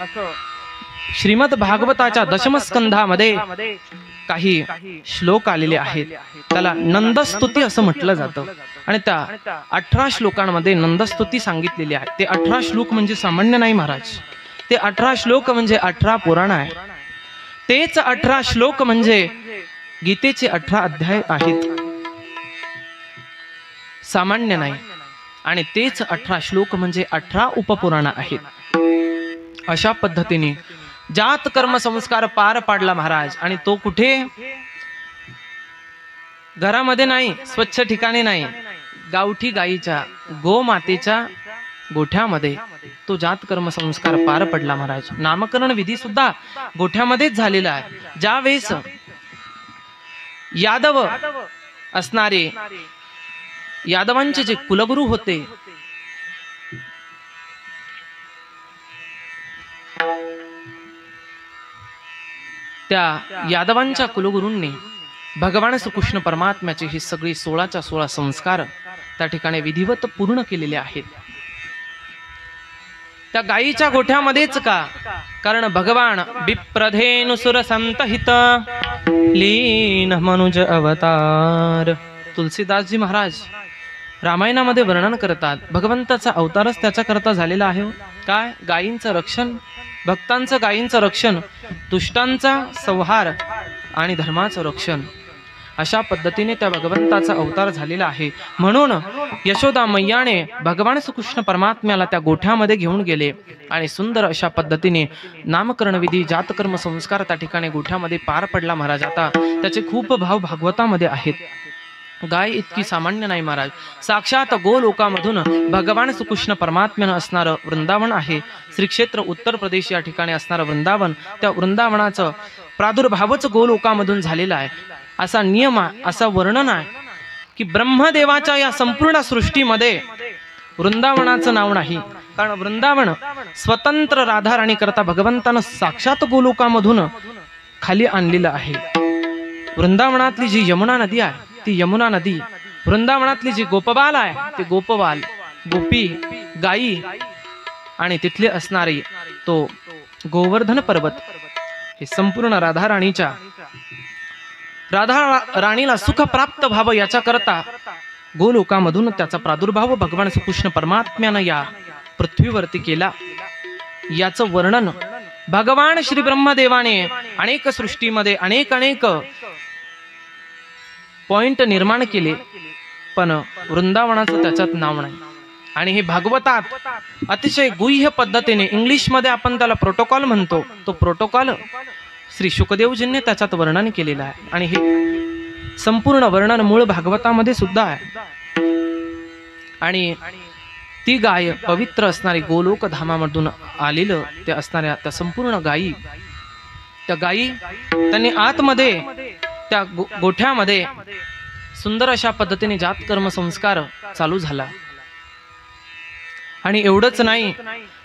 श्रीमद भागवताच्या दशम स्कंधामध्ये काही श्लोक आलेले आहेत. त्याला नंदस्तुती असं म्हटलं जातं. आणि त्या 18 श्लोकांमध्ये नंदस्तुती सांगितलेली आहे. ते 18 श्लोक म्हणजे सामान्य नाही महाराज. ते 18 श्लोक म्हणजे 18 पुराण आहे. तेच 18 श्लोक म्हणजे गीतेचे 18 अध्याय आहेत. सामान्य नाही. आणि तेच 18 श्लोक म्हणजे 18 उपपुराण आहेत. अशा पद्धतीने जात कर्म संस्कार पार पाडला महाराज. आणि तो कुठे? घरामध्ये नाही, स्वच्छ ठिकाणी नाही, गावठी गायीच्या गोमातेच्या गोठ्यामध्ये तो जात कर्म संस्कार पार पडला महाराज. नामकरण विधी सुद्धा गोठ्यामध्येच झालेला आहे. ज्यावेळेस यादव असणारे यादवांचे जे कुलगुरू होते त्या यादवांच्या कुलगुरूंनी भगवान श्रीकृष्ण परमात्म्याचे ही सगळी 16च्या 16 संस्कार त्या ठिकाणी विधिवत पूर्ण केलेले आहेत. त्या गायीच्या गोठ्यामध्येच का? कारण भगवान विप्रधेनुसुर संतहित लीन मनुज अवतार. तुलसीदासजी महाराज रामायणामध्ये वर्णन करतात. भगवंताचा अवतारच त्याच्याकरता झालेला आहे. काय? गायींचं रक्षण, भक्तांचं गायींचं रक्षण, दुष्टांचा संहार आणि धर्माचं रक्षण. अशा पद्धतीने त्या भगवंताचा अवतार झालेला आहे. म्हणून यशोदा मैयाने भगवान श्रीकृष्ण परमात्म्याला त्या गोठ्यामध्ये घेऊन गेले आणि सुंदर अशा पद्धतीने नामकरण विधी जातकर्म संस्कार त्या ठिकाणी गोठ्यामध्ये पार पडला महाराज. आता त्याचे खूप भाव भागवतामध्ये आहेत. गाय इतकी सामान्य नाही महाराज. साक्षात गोलोकामधून भगवान श्रीकृष्ण परमात्म्यानं असणारं वृंदावन आहे. श्री क्षेत्र उत्तर प्रदेश या ठिकाणी असणारं वृंदावन, त्या वृंदावनाचं प्रादुर्भावच गोलोकामधून झालेला आहे. असा नियम आहे, असा वर्णन आहे की ब्रह्मदेवाच्या या संपूर्ण सृष्टीमध्ये वृंदावनाचं नाव नाही. कारण वृंदावन स्वतंत्र राधाराणी करता भगवंतानं साक्षात गोलोकामधून खाली आणलेलं आहे. वृंदावनातली जी यमुना नदी आहे ती यमुना नदी, वृंदावनातली जी गोपबाल आहे ते गोपबाल, गोपी, गायी आणि तिथले असणारे तो गोवर्धन पर्वत, हे संपूर्ण राधाराणीच्या राधा राणीला सुख प्राप्त व्हावं याच्याकरता गोलोकामधून त्याचा प्रादुर्भाव भगवान श्रीकृष्ण परमात्म्यानं या पृथ्वीवरती केला. याचं वर्णन भगवान श्री ब्रह्मदेवाने अनेक सृष्टीमध्ये अनेक पॉइंट निर्माण केले, पण वृंदावनाचं त्याच्यात नाव नाही. आणि हे भागवतात अतिशय गुह्य पद्धतीने, इंग्लिशमध्ये आपण त्याला प्रोटोकॉल म्हणतो, तो प्रोटोकॉल श्री शुकदेवजींनी त्याच्यात वर्णन केलेलं आहे. आणि हे संपूर्ण वर्णन मूळ भागवतामध्ये सुद्धा आहे. आणि ती गाय पवित्र असणारी गोलोक धामामधून आलेलं ते असणाऱ्या त्या संपूर्ण गायी, त्या गायी त्यांनी आतमध्ये त्या गोठ्यामध्ये सुंदर अशा पद्धतीने जातकर्म संस्कार चालू झाला. आणि एवढंच नाही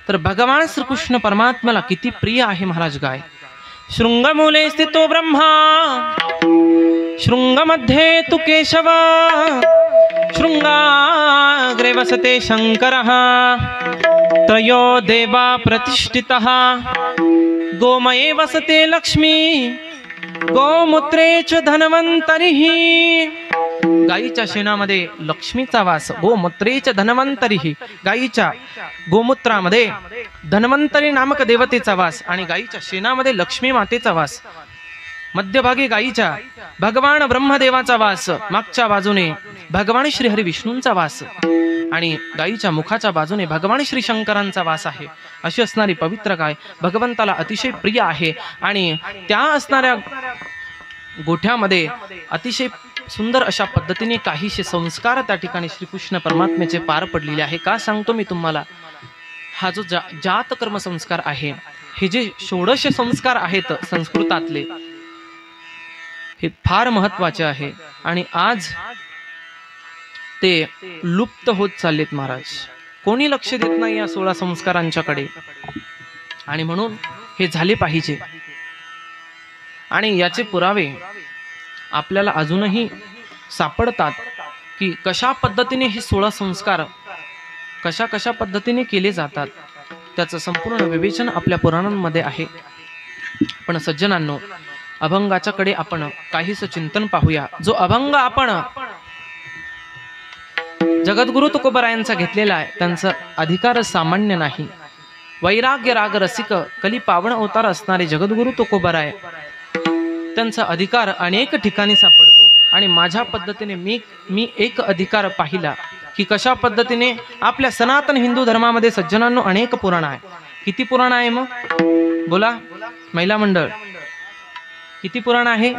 तर भगवान श्रीकृष्ण परमात्म्याला किती प्रिय आहे महाराज गाय. शृंगमूले स्थितो ब्रह्मा, शृंगमध्ये तु केशव, शृंगाग्रे वसते शंकरः, त्रयो देवा प्रतिष्ठितः, गोमये वसते लक्ष्मी, गोमूत्रे च धन्वन्तरिः. गायीच्या शेणामध्ये लक्ष्मीचा वास, गोमूत्रे च धन्वन्तरिः, गायीच्या गोमूत्रामध्ये धन्वंतरी नामक देवतेचा वास आणि गायीच्या शेणामध्ये लक्ष्मी मातेचा वास. मध्यभागी गायीच्या भगवान ब्रह्मदेवाचा वास, मागच्या बाजूने भगवान श्री हरी विष्णूंचा वास आणि गायीच्या मुखाच्या बाजूने भगवान श्री शंकरांचा वास आहे. अशी असणारी पवित्र गाय भगवंताला अतिशय प्रिय आहे. आणि त्या असणाऱ्या गोठ्यामध्ये अतिशय सुंदर अशा पद्धतीने काहीशे संस्कार त्या ठिकाणी श्रीकृष्ण परमात्म्याचे पार पडलेले आहे. का सांगतो मी तुम्हाला, हा जो जातकर्म संस्कार आहे, हे जे 16 संस्कार आहेत संस्कृतातले, हे फार महत्वाचे आहे. आणि आज ते लुप्त होत चाललेत महाराज. कोणी लक्ष देत नाही या 16 संस्कारांच्याकडे. आणि म्हणून हे झाले पाहिजे. आणि याचे पुरावे आपल्याला अजूनही सापडतात की कशा पद्धतीने हे 16 संस्कार कशा पद्धतीने केले जातात, त्याचं संपूर्ण विवेचन आपल्या पुराणांमध्ये आहे. पण सज्जनांनो, अभंगाच्याकडे आपण काहीच चिंतन पाहूया. जो अभंग आपण जगद्गुरु तुकोबरायांचा घेतलेला आहे, त्यांचा अधिकार सामान्य नाही. वैराग्य राग रसिक कली पावन अवतार असणारे जगद्गुरु तुकोबराय, त्यांचा अधिकार अनेक ठिकाणी सापडतो. आणि माझ्या पद्धतीने मी एक अधिकार पाहिला की कशा पद्धतीने आपल्या सनातन हिंदू धर्मामध्ये सज्जनांनो अनेक पुराण आहे. किती पुराण आहे मग बोला महिला मंडळ, किती पुराण आहे?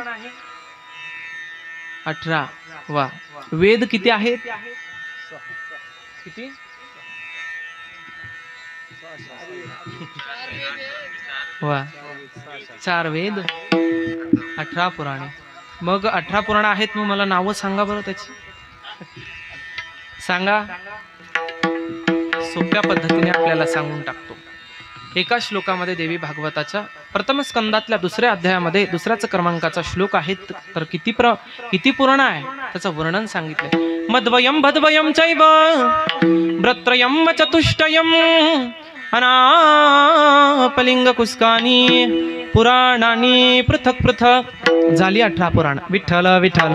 18. वा. वेद किती आहेत? किती? वा. 4 वेद, 18 पुराणे. मग 18 पुराण आहेत, मग मला नावं सांगा बरं त्याची. सांगा. सोप्या पद्धतीने आपल्याला सांगून टाकतो. एका श्लोकामध्ये देवी भागवताच्या प्रथम स्कंदातल्या 2ऱ्या अध्यायामध्ये 2ऱ्याच क्रमांकाचा श्लोक आहे. तर किती पुराण आहे त्याचं वर्णन सांगितलंय. मद्वयम भद्वयम चैव व्रत्रयम चतुष्टयम अनापलिंग कुस्कानी पुराणानी पृथक पृथक. झाली 18 पुराण. विठ्ठल विठ्ठल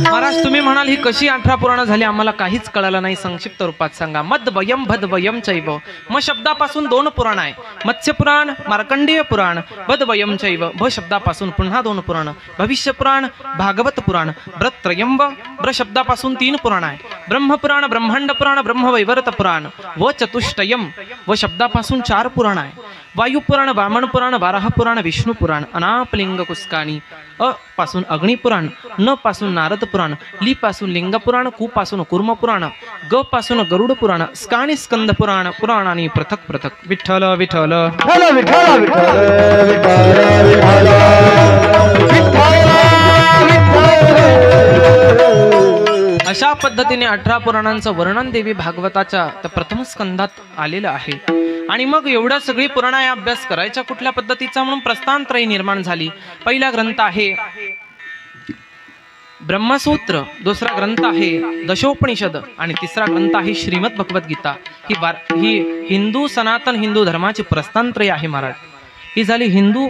महाराज, तुम्ही म्हणाल ही कशी 18 पुराण झाली आम्हाला काहीच कळालं नाही. संक्षिप्त रूपात सांगा. मद्वयम भद्वयम चैव. म शब्दापासून 2 पुराण आहे. मत्स्य पुराण, मार्कंडेय पुराण. भद्वयम चैव भ शब्दापासून पुन्हा 2 पुराण. भविष्य पुराण, भागवत पुराण. ब्रत्रयम ब्र शब्दापासून 3 पुराण आहे. ब्रह्मपुराण, ब्रह्मांड पुराण, ब्रह्मवैवर्त पुराण. व चतुष्टयम व शब्दापासून 4 पुराण आहे. वायू पुराण, वामन पुराण, वाराह पुराण, विष्णू पुराण. अनापलिंग कुस्कानी. अ पासून अग्नि पुराण. न पासून नारद पुराण. ली पासून लिंग पुराण. कु पासून कूर्म पुराण. ग पासून गरुड पुराण. स्कानी स्कंद पुराण. पुराणानी पृथक पृथक. विठ्ठल विठ्ठल विठ्ठल विठ्ठल अशा पद्धतीने 18 पुराणांचं वर्णन देवी भागवताच्या त्या प्रथम स्कंदात आलेलं आहे. आणि मग एवढ्या सगळी पुराण अभ्यास करायच्या कुठल्या पद्धतीचा म्हणून प्रस्थानत्रयी निर्माण झाली. पहिला ग्रंथ आहे ब्रह्मसूत्र, दुसरा ग्रंथ आहे दशोपनिषद आणि तिसरा ग्रंथ आहे श्रीमद भगवद्गीता. ही हिंदू सनातन हिंदू धर्माची प्रस्थानत्रयी आहे महाराज. ही झाली हिंदू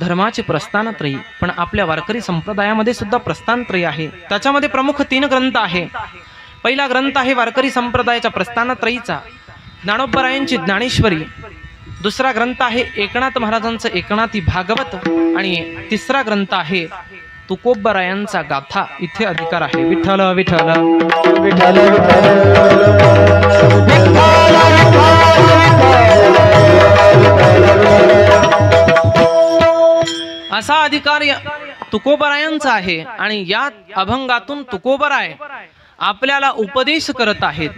धर्माची प्रस्थानत्रयी. पण आपल्या वारकरी संप्रदायामध्ये सुद्धा प्रस्थानत्रयी आहे. त्याच्यामध्ये प्रमुख 3 ग्रंथ आहे. पहिला ग्रंथ आहे वारकरी संप्रदायाच्या प्रस्थानत्रयीचा ज्ञानोबरायांची ज्ञानेश्वरी. दुसरा ग्रंथ आहे एकनाथ महाराजांचं एकनाथी भागवत आणि तिसरा ग्रंथ आहे तुकोबरायांचा गाथा. इथे अधिकार आहे. विठ्ठल विठ्ठल विठ्ठल असा अधिकार तुकोबरायांचा आहे. आणि या अभंगातून तुकोबराय आपल्याला उपदेश करत आहेत.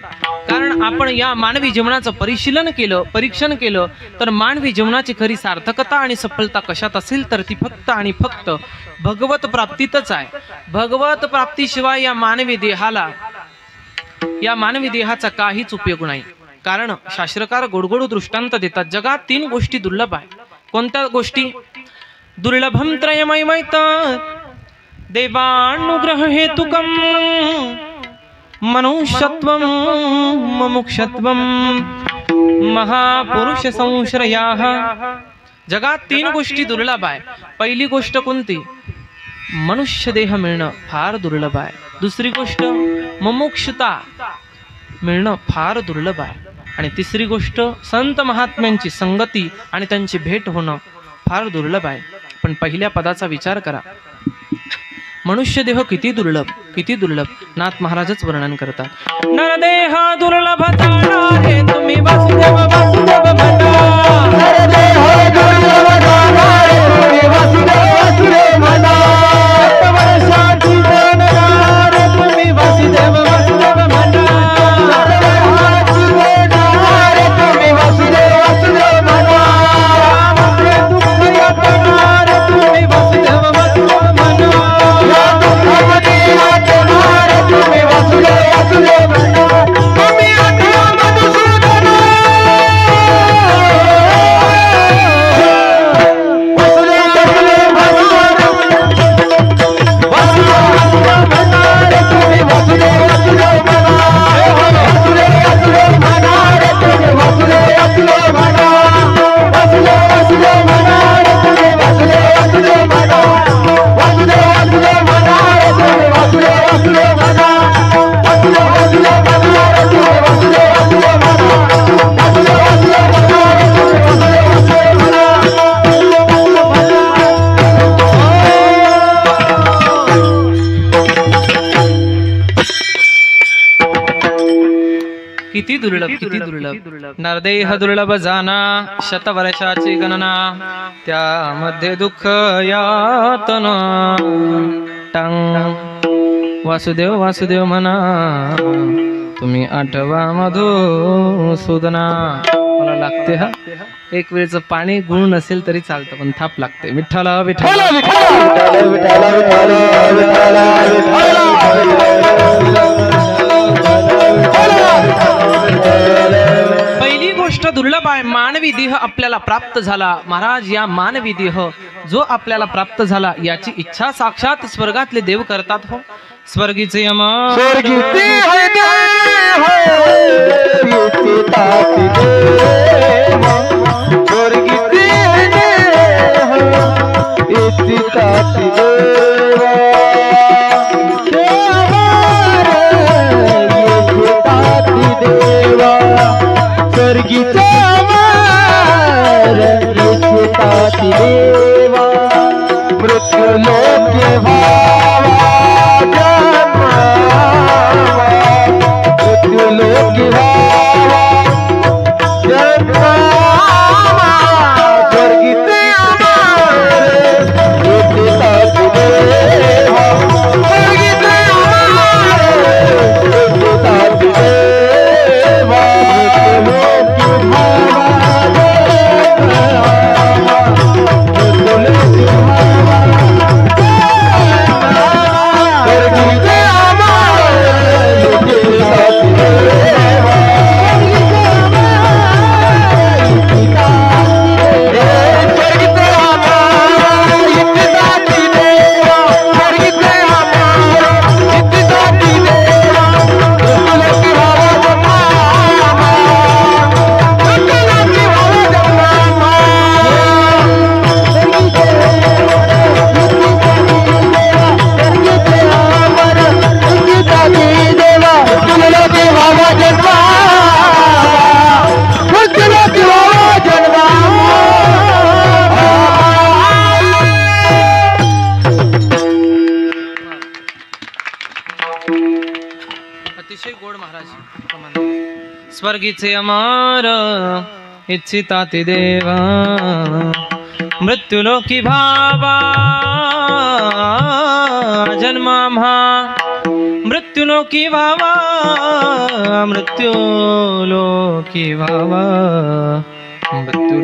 कारण आपण या मानवी जीवनाचं परिशीलन केलं, परीक्षण केलं तर मानवी जीवनाची खरी सार्थकता आणि सफलता कशात असेल तर ती फक्त आणि फक्त भगवत प्राप्तीतच आहे. भगवत प्राप्तीशिवाय या मानवी देहाचा काहीच उपयोग नाही. कारण शास्त्रकार गोडगोड दृष्टांत देतात. जगात 3 गोष्टी दुर्लभ आहे. कोणत्या गोष्टी? दुर्लभम त्रयमयमैत देवानुग्रह हेतुकम मनुष्यत्वम मुमुक्षत्वम महापुरुष संश्रयाः. जगात 3 गोष्टी दुर्लभ आहे. पहिली गोष्ट कोणती? मनुष्य देह मिळणं फार दुर्लभ आहे. दुसरी गोष्ट मुमुक्षता मिळणं फार दुर्लभ आहे. आणि तिसरी गोष्ट संत महात्म्यांची संगती आणि त्यांची भेट होणं फार दुर्लभ आहे. पण पहिल्या पदाचा विचार करा. मनुष्य देह किती दुर्लभ, किती दुर्लभ. नाथ महाराजच वर्णन करतात. नरदेह दुर्लभ ताणारे तुम्ही वासुदेव वासुदेव म्हणा. नरदेह दुर्लभ ताणारे तुम्ही वासुदेव वासुदेव म्हणा. वर्षाची देणारे तुम्ही वासुदेव वासुदेव म्हणा. वर्षाची देणारे तुम्ही वासुदेव वासुदेव म्हणा. रामाचे दुःख यातणारे तुम्ही वासुदेव वासुदेव म्हणा. तुम्ही वासुदेव वासुदेव म्हणा. तुम्ही आठवा मधुसूदन वासुदेव वासुदेव म्हणा. तुम्ही वासुदेव वासुदेव म्हणा. वासुदेव वासुदेव म्हणा. तुम्ही वासुदेव वासुदेव म्हणा. वासुदेव वासुदेव म्हणा. तुम्ही वासुदेव वासुदेव म्हणा. वासुदेव वासुदेव म्हणा. तुम्ही वासुदेव वासुदेव म्हणा. वासुदेव वासुदेव म्हणा. तुम्ही वासुदेव वासुदेव म्हणा. वासुदेव वासुदेव म्हणा. तुम्ही वासुदेव वासुदेव म्हणा. किती दुर्लभ, किती दुर्लभ. नरदेह दुर्लभ जाना शतवर्षाची गणना. त्यामध्ये दुःख यातना. टांग वासुदेव वासुदेव म्हणा. तुम्ही आठवा मधुसूदना. मला लागते हा. एक वेळचं पाणी गुण नसेल तरी चालतं पण थाप लागते. विठ्ठल विठ्ठल पहिली गोष्ट दुर्लभ आहे. मानवी देह आपल्याला प्राप्त झाला. महाराज या मानवी देह जो आपल्याला प्राप्त झाला याची इच्छा साक्षात स्वर्गातले देव करतात. हो स्वर्गीचे यम स्वर्गीचे अमर इच्छिताती देवा मृत्यू लोकी व्हावा जन्मावा मृत्यू लोकी व्हावा जन्मावा स्वर्गीचे अमर इच्छिताती देवा स्वर्गीचे अमर इच्छिताती देवा मृत्यू लोकी अतिशय गोड महाराज. स्वर्गीचे अमर इच्छिताती देवा मृत्युलोकी भावा जन्म आम्हा मृत्युलोकी भावा मृत्युलोकी भावा मृत्युलोकी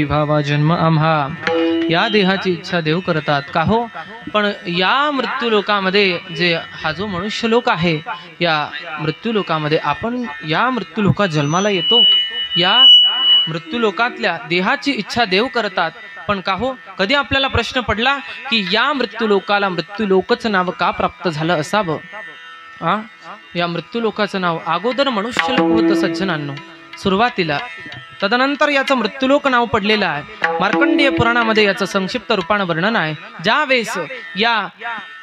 भावा जन्म आम्हा. या देहाची इच्छा देव करतात का हो, पण या मृत्यूलोकामध्ये जे हा जो मनुष्य लोक आहे, या मृत्यूलोकामध्ये आपण या मृत्यूलोकात जन्माला येतो. या मृत्यूलोकातल्या देहाची इच्छा देव करतात, पण का हो, कधी आपल्याला प्रश्न पडला की या मृत्यूलोकाला मृत्यूलोकच नाव का प्राप्त झालं असावं? या मृत्यूलोकाचं नाव अगोदर मनुष्यलोक होतं सज्जनांनो सुरुवातीला, तदनंतर याचं मृत्यूलोक नाव पडलेलं आहे. मार्कंडेय पुराणामध्ये याचं संक्षिप्त रूपानं वर्णन आहे. ज्या वेळेस या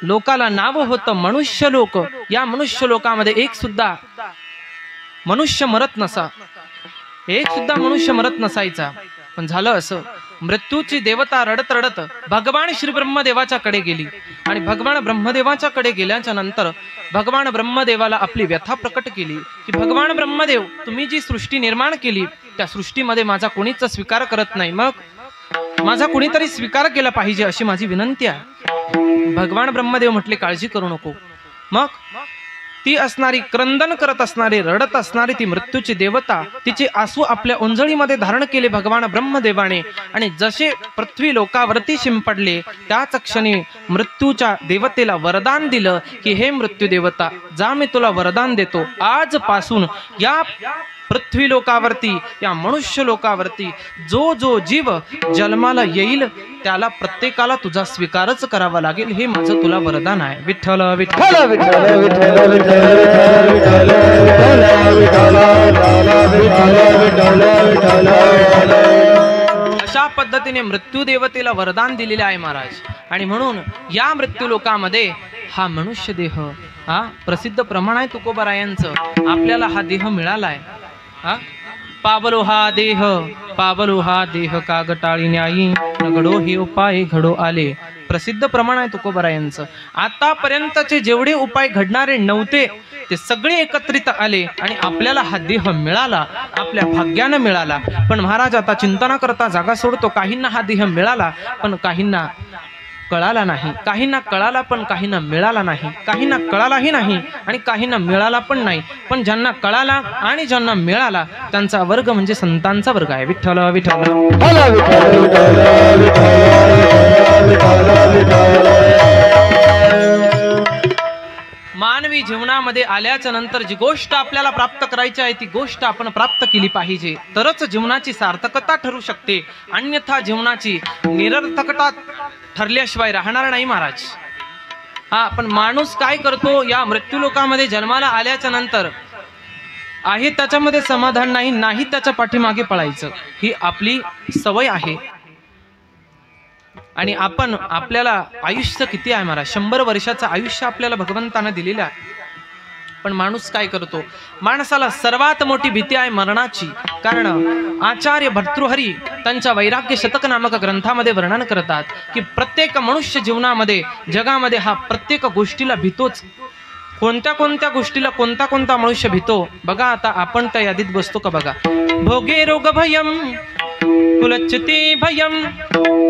लोकाला नाव होतं मनुष्यलोक, या मनुष्यलोकामध्ये एक सुद्धा मनुष्य मरत नसा, एक सुद्धा मनुष्य मरत नसायचा. पण झालं असं, मृत्यूची देवता रडत रडत भगवान श्री ब्रह्मदेवाच्या कडे गेली आणि भगवान ब्रह्मदेवाच्या कडे गेल्याच्या नंतर भगवान ब्रह्मदेवाला आपली व्यथा प्रकट केली की भगवान ब्रह्मदेव, तुम्ही जी सृष्टी निर्माण केली त्या सृष्टीमध्ये माझा कोणीच स्वीकार करत नाही, मग माझा कोणीतरी स्वीकार केला पाहिजे अशी माझी विनंती आहे. भगवान ब्रह्मदेव म्हटले काळजी करू नको. मग ती असणारी क्रंदन करत असणारी रडत असणारी ती मृत्यूची देवता तिचे आसू आपल्या ओंजळीमध्ये धारण केले भगवान ब्रह्मदेवाने आणि जसे पृथ्वी लोकावरती शिंपडले त्याच क्षणी मृत्यूच्या देवतेला वरदान दिलं की हे मृत्यू देवता, जा मी तुला वरदान देतो, आजपासून या पृथ्वी लोकावरती या मनुष्य लोकावरती जो जो जीव जन्माला येईल त्याला प्रत्येकाला तुझा स्वीकारच करावा लागेल, हे माझं तुला वरदान आहे. विठ्ठल विठ्ठल विठ्ठल विठ्ठल विठ्ठल विठ्ठल विठ्ठल. अशा पद्धतीने मृत्यू देवतेला वरदान दिलेले आहे महाराज. आणि म्हणून या मृत्यू लोकामध्ये हा मनुष्य देह हा प्रसिद्ध प्रमाण आहे तुकोबारायांचं, आपल्याला हा देह मिळालाय. पावलो हा देह कागटाळी न्यायी घडो हे उपाय घडो आले. प्रसिद्ध प्रमाण आहे तुकोबारायांचं. आतापर्यंतचे जेवढे उपाय घडणारे नव्हते ते सगळे एकत्रित आले आणि आपल्याला हा देह मिळाला, आपल्या भाग्यानं मिळाला. पण महाराज आता चिंता न करता जागा सोडतो. काहींना हा देह मिळाला पण काहींना कळाला नाही, काहींना कळाला पण काहींना मिळाला नाही, काहींना कळालाही नाही आणि काहींना मिळाला पण नाही. पण ज्यांना कळाला आणि ज्यांना मिळाला त्यांचा वर्ग म्हणजे संतांचा वर्ग आहे. विठ्ठल विठ्ठल मानवी जीवनामध्ये आल्याच्या नंतर जी गोष्ट आपल्याला प्राप्त करायची आहे ती गोष्ट आपण प्राप्त केली पाहिजे, तरच जीवनाची सार्थकता ठरू शकते. अन्यथा जीवनाची निरर्थकता ठरल्याशिवाय राहणार नाही महाराज. पण माणूस काय करतो, या मृत्यूलोकामध्ये जन्माला आल्याच्या नंतर आहे त्याच्यामध्ये समाधान नाही, नाही त्याच्या पाठीमागे पळायचं, ही आपली सवय आहे. आणि आपण आपल्याला आयुष्य किती आहे महाराज, 100 वर्षाचं आयुष्य आपल्याला भगवंताने दिलेलं आहे. पण माणूस काय करतो? माणसाला सर्वात मोठी भीती आहे मरणाची. कारण आचार्य भर्तृहरी त्यांच्या वैराग्य शतक नामक ग्रंथामध्ये वर्णन करतात की प्रत्येक मनुष्य जीवनामध्ये जगामध्ये हा प्रत्येक गोष्टीला भीतोच. कोणत्या कोणत्या गोष्टीला कोणता कोणता मनुष्य भीतो बघा. आता आपण त्या यादीत बसतो का बघा. भोगे रोग भयम, कुलच्युती भयम,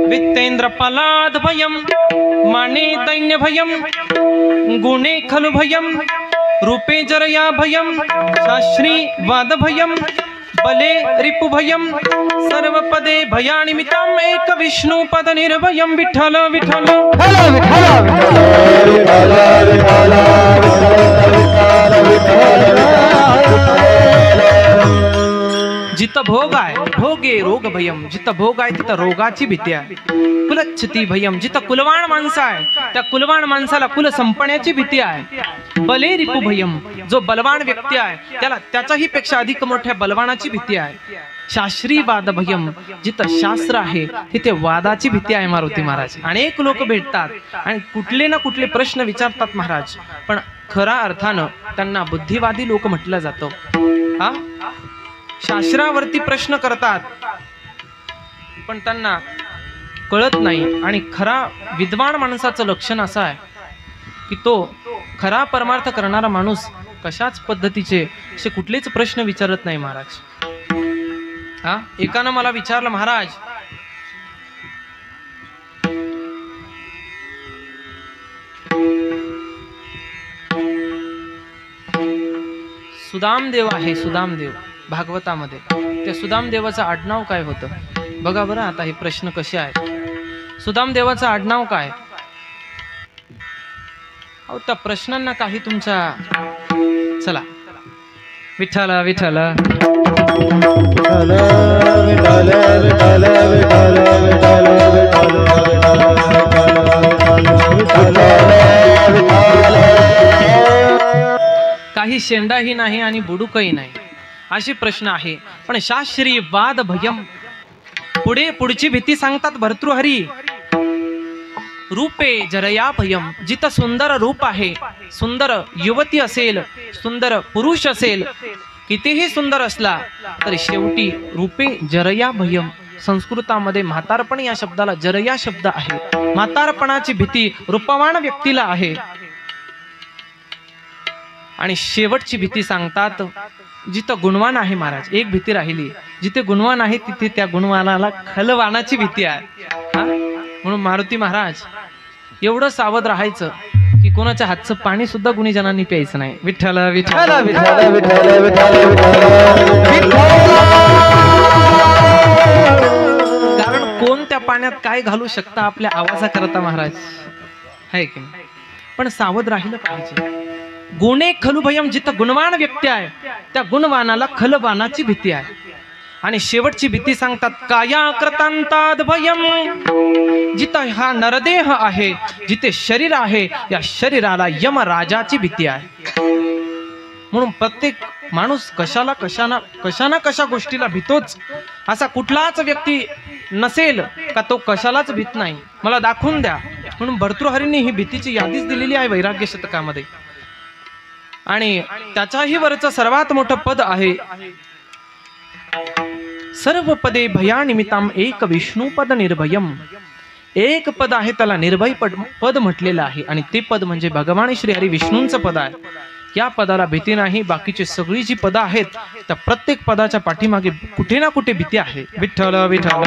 वित्तेंद्र पलाद भयम, माने दैन्य भयम, गुणे खलु भयम, रूपे जरया भयम, शास्त्री वाद भयम, बले रिपु भयम, सर्व पदे भयानिमित्तम एक विष्णु पद निर्भयम. विठ्ठल विठ्ठल जिथं भोग आहे भोगे रोग भयम, जिथं भोग आहे तिथं रोगाची भीती आहे. कुलच्छती भयम, जिथं कुलवाण माणसं आहे त्या कुलवाण माणसाला कुल संपण्याची भीती आहे. बले रिपु भयम, जो बलवान व्यक्ती आहे त्याला त्याच्याही पेक्षा अधिक मोठ्या बलवानाची भीती आहे. शास्त्री वाद भयम, जिथं शास्त्र आहे तिथे वादाची भीती आहे. मारुती महाराज अनेक लोक भेटतात आणि कुठले ना कुठले प्रश्न विचारतात महाराज, पण खऱ्या अर्थानं त्यांना बुद्धिवादी लोक म्हटलं जातं. हा शास्त्रावरती प्रश्न करतात पण त्यांना कळत नाही. आणि खरा विद्वान माणसाचं लक्षण असं आहे की तो खरा परमार्थ करणारा माणूस कशाच पद्धतीचे असे कुठलेच प्रश्न विचारत नाही महाराज. हा एकानं मला विचारलं, महाराज सुदामदेव आहे, सुदामदेव भागवतामध्ये त्या सुदामदेवाचं आडनाव काय होतं बघा बरं. आता हे प्रश्न कसे आहेत. सुदामदेवाचं आडनाव काय? अहो त्या प्रश्नांना काही तुमच्या चला विठ्ठल विठ्ठल काही शेंडाही नाही आणि बुडुकही नाही असे प्रश्न आहे. पण शास्त्री वाद भयम, पुढची भीती सांगतात भर्तृहरी. रूपे जरया भयम, जिथं सुंदर रूप आहे, सुंदर युवती असेल, सुंदर पुरुष असेल, कितीही सुंदर असला तरी शेवटी रूपे जरया भयम. संस्कृतामध्ये म्हातारपण या शब्दाला जरया शब्द आहे. म्हातारपणाची भीती रूपवान व्यक्तीला आहे. आणि शेवटची भीती सांगतात जिथं गुणवान आहे महाराज. एक भीती राहिली, जिथे गुणवान आहे तिथे त्या गुणवानाला खलवानाची भीती आहे. म्हणून मारुती महाराज एवढं सावध राहायचं की कोणाच्या हातचं पाणी सुद्धा गुणीजनांनी प्यायचं नाही. विठ्ठल विठ्ठल कारण कोण त्या पाण्यात काय घालू शकता आपल्या आवाजाकरता महाराज आहे की नाही. पण सावध राहिलं पाहिजे. गुणे खलु भयम, जिथं गुणवान व्यक्ती आहे त्या गुणवानाला खलवानाची भीती आहे. आणि शेवटची भीती सांगतात काया कृतांताद भयम, जिथं हा नरदेह आहे, जिथे शरीर आहे या शरीराला यमराजाची भीती आहे. म्हणून प्रत्येक माणूस कशा गोष्टीला भीतोच. असा कुठलाच व्यक्ती नसेल का तो कशालाच भीत नाही. मला दाखवून द्या. म्हणून भर्तृहरींनी ही भीतीची यादीच दिलेली आहे वैराग्य शतकामध्ये. आणि त्याच्याही वरचं सर्वात मोठं पद आहे सर्व पदे भयानिमित्तम एक विष्णू पद निर्भयम. एक पद आहे त्याला निर्भय पद म्हटलेलं आहे आणि ते पद म्हणजे भगवान श्री हरी विष्णूंचं पद आहे. या पदाला भीती नाही. बाकीची सगळी जी पदं आहेत त्या प्रत्येक पदाच्या पाठीमागे कुठे ना कुठे भीती आहे. विठ्ठल विठ्ठल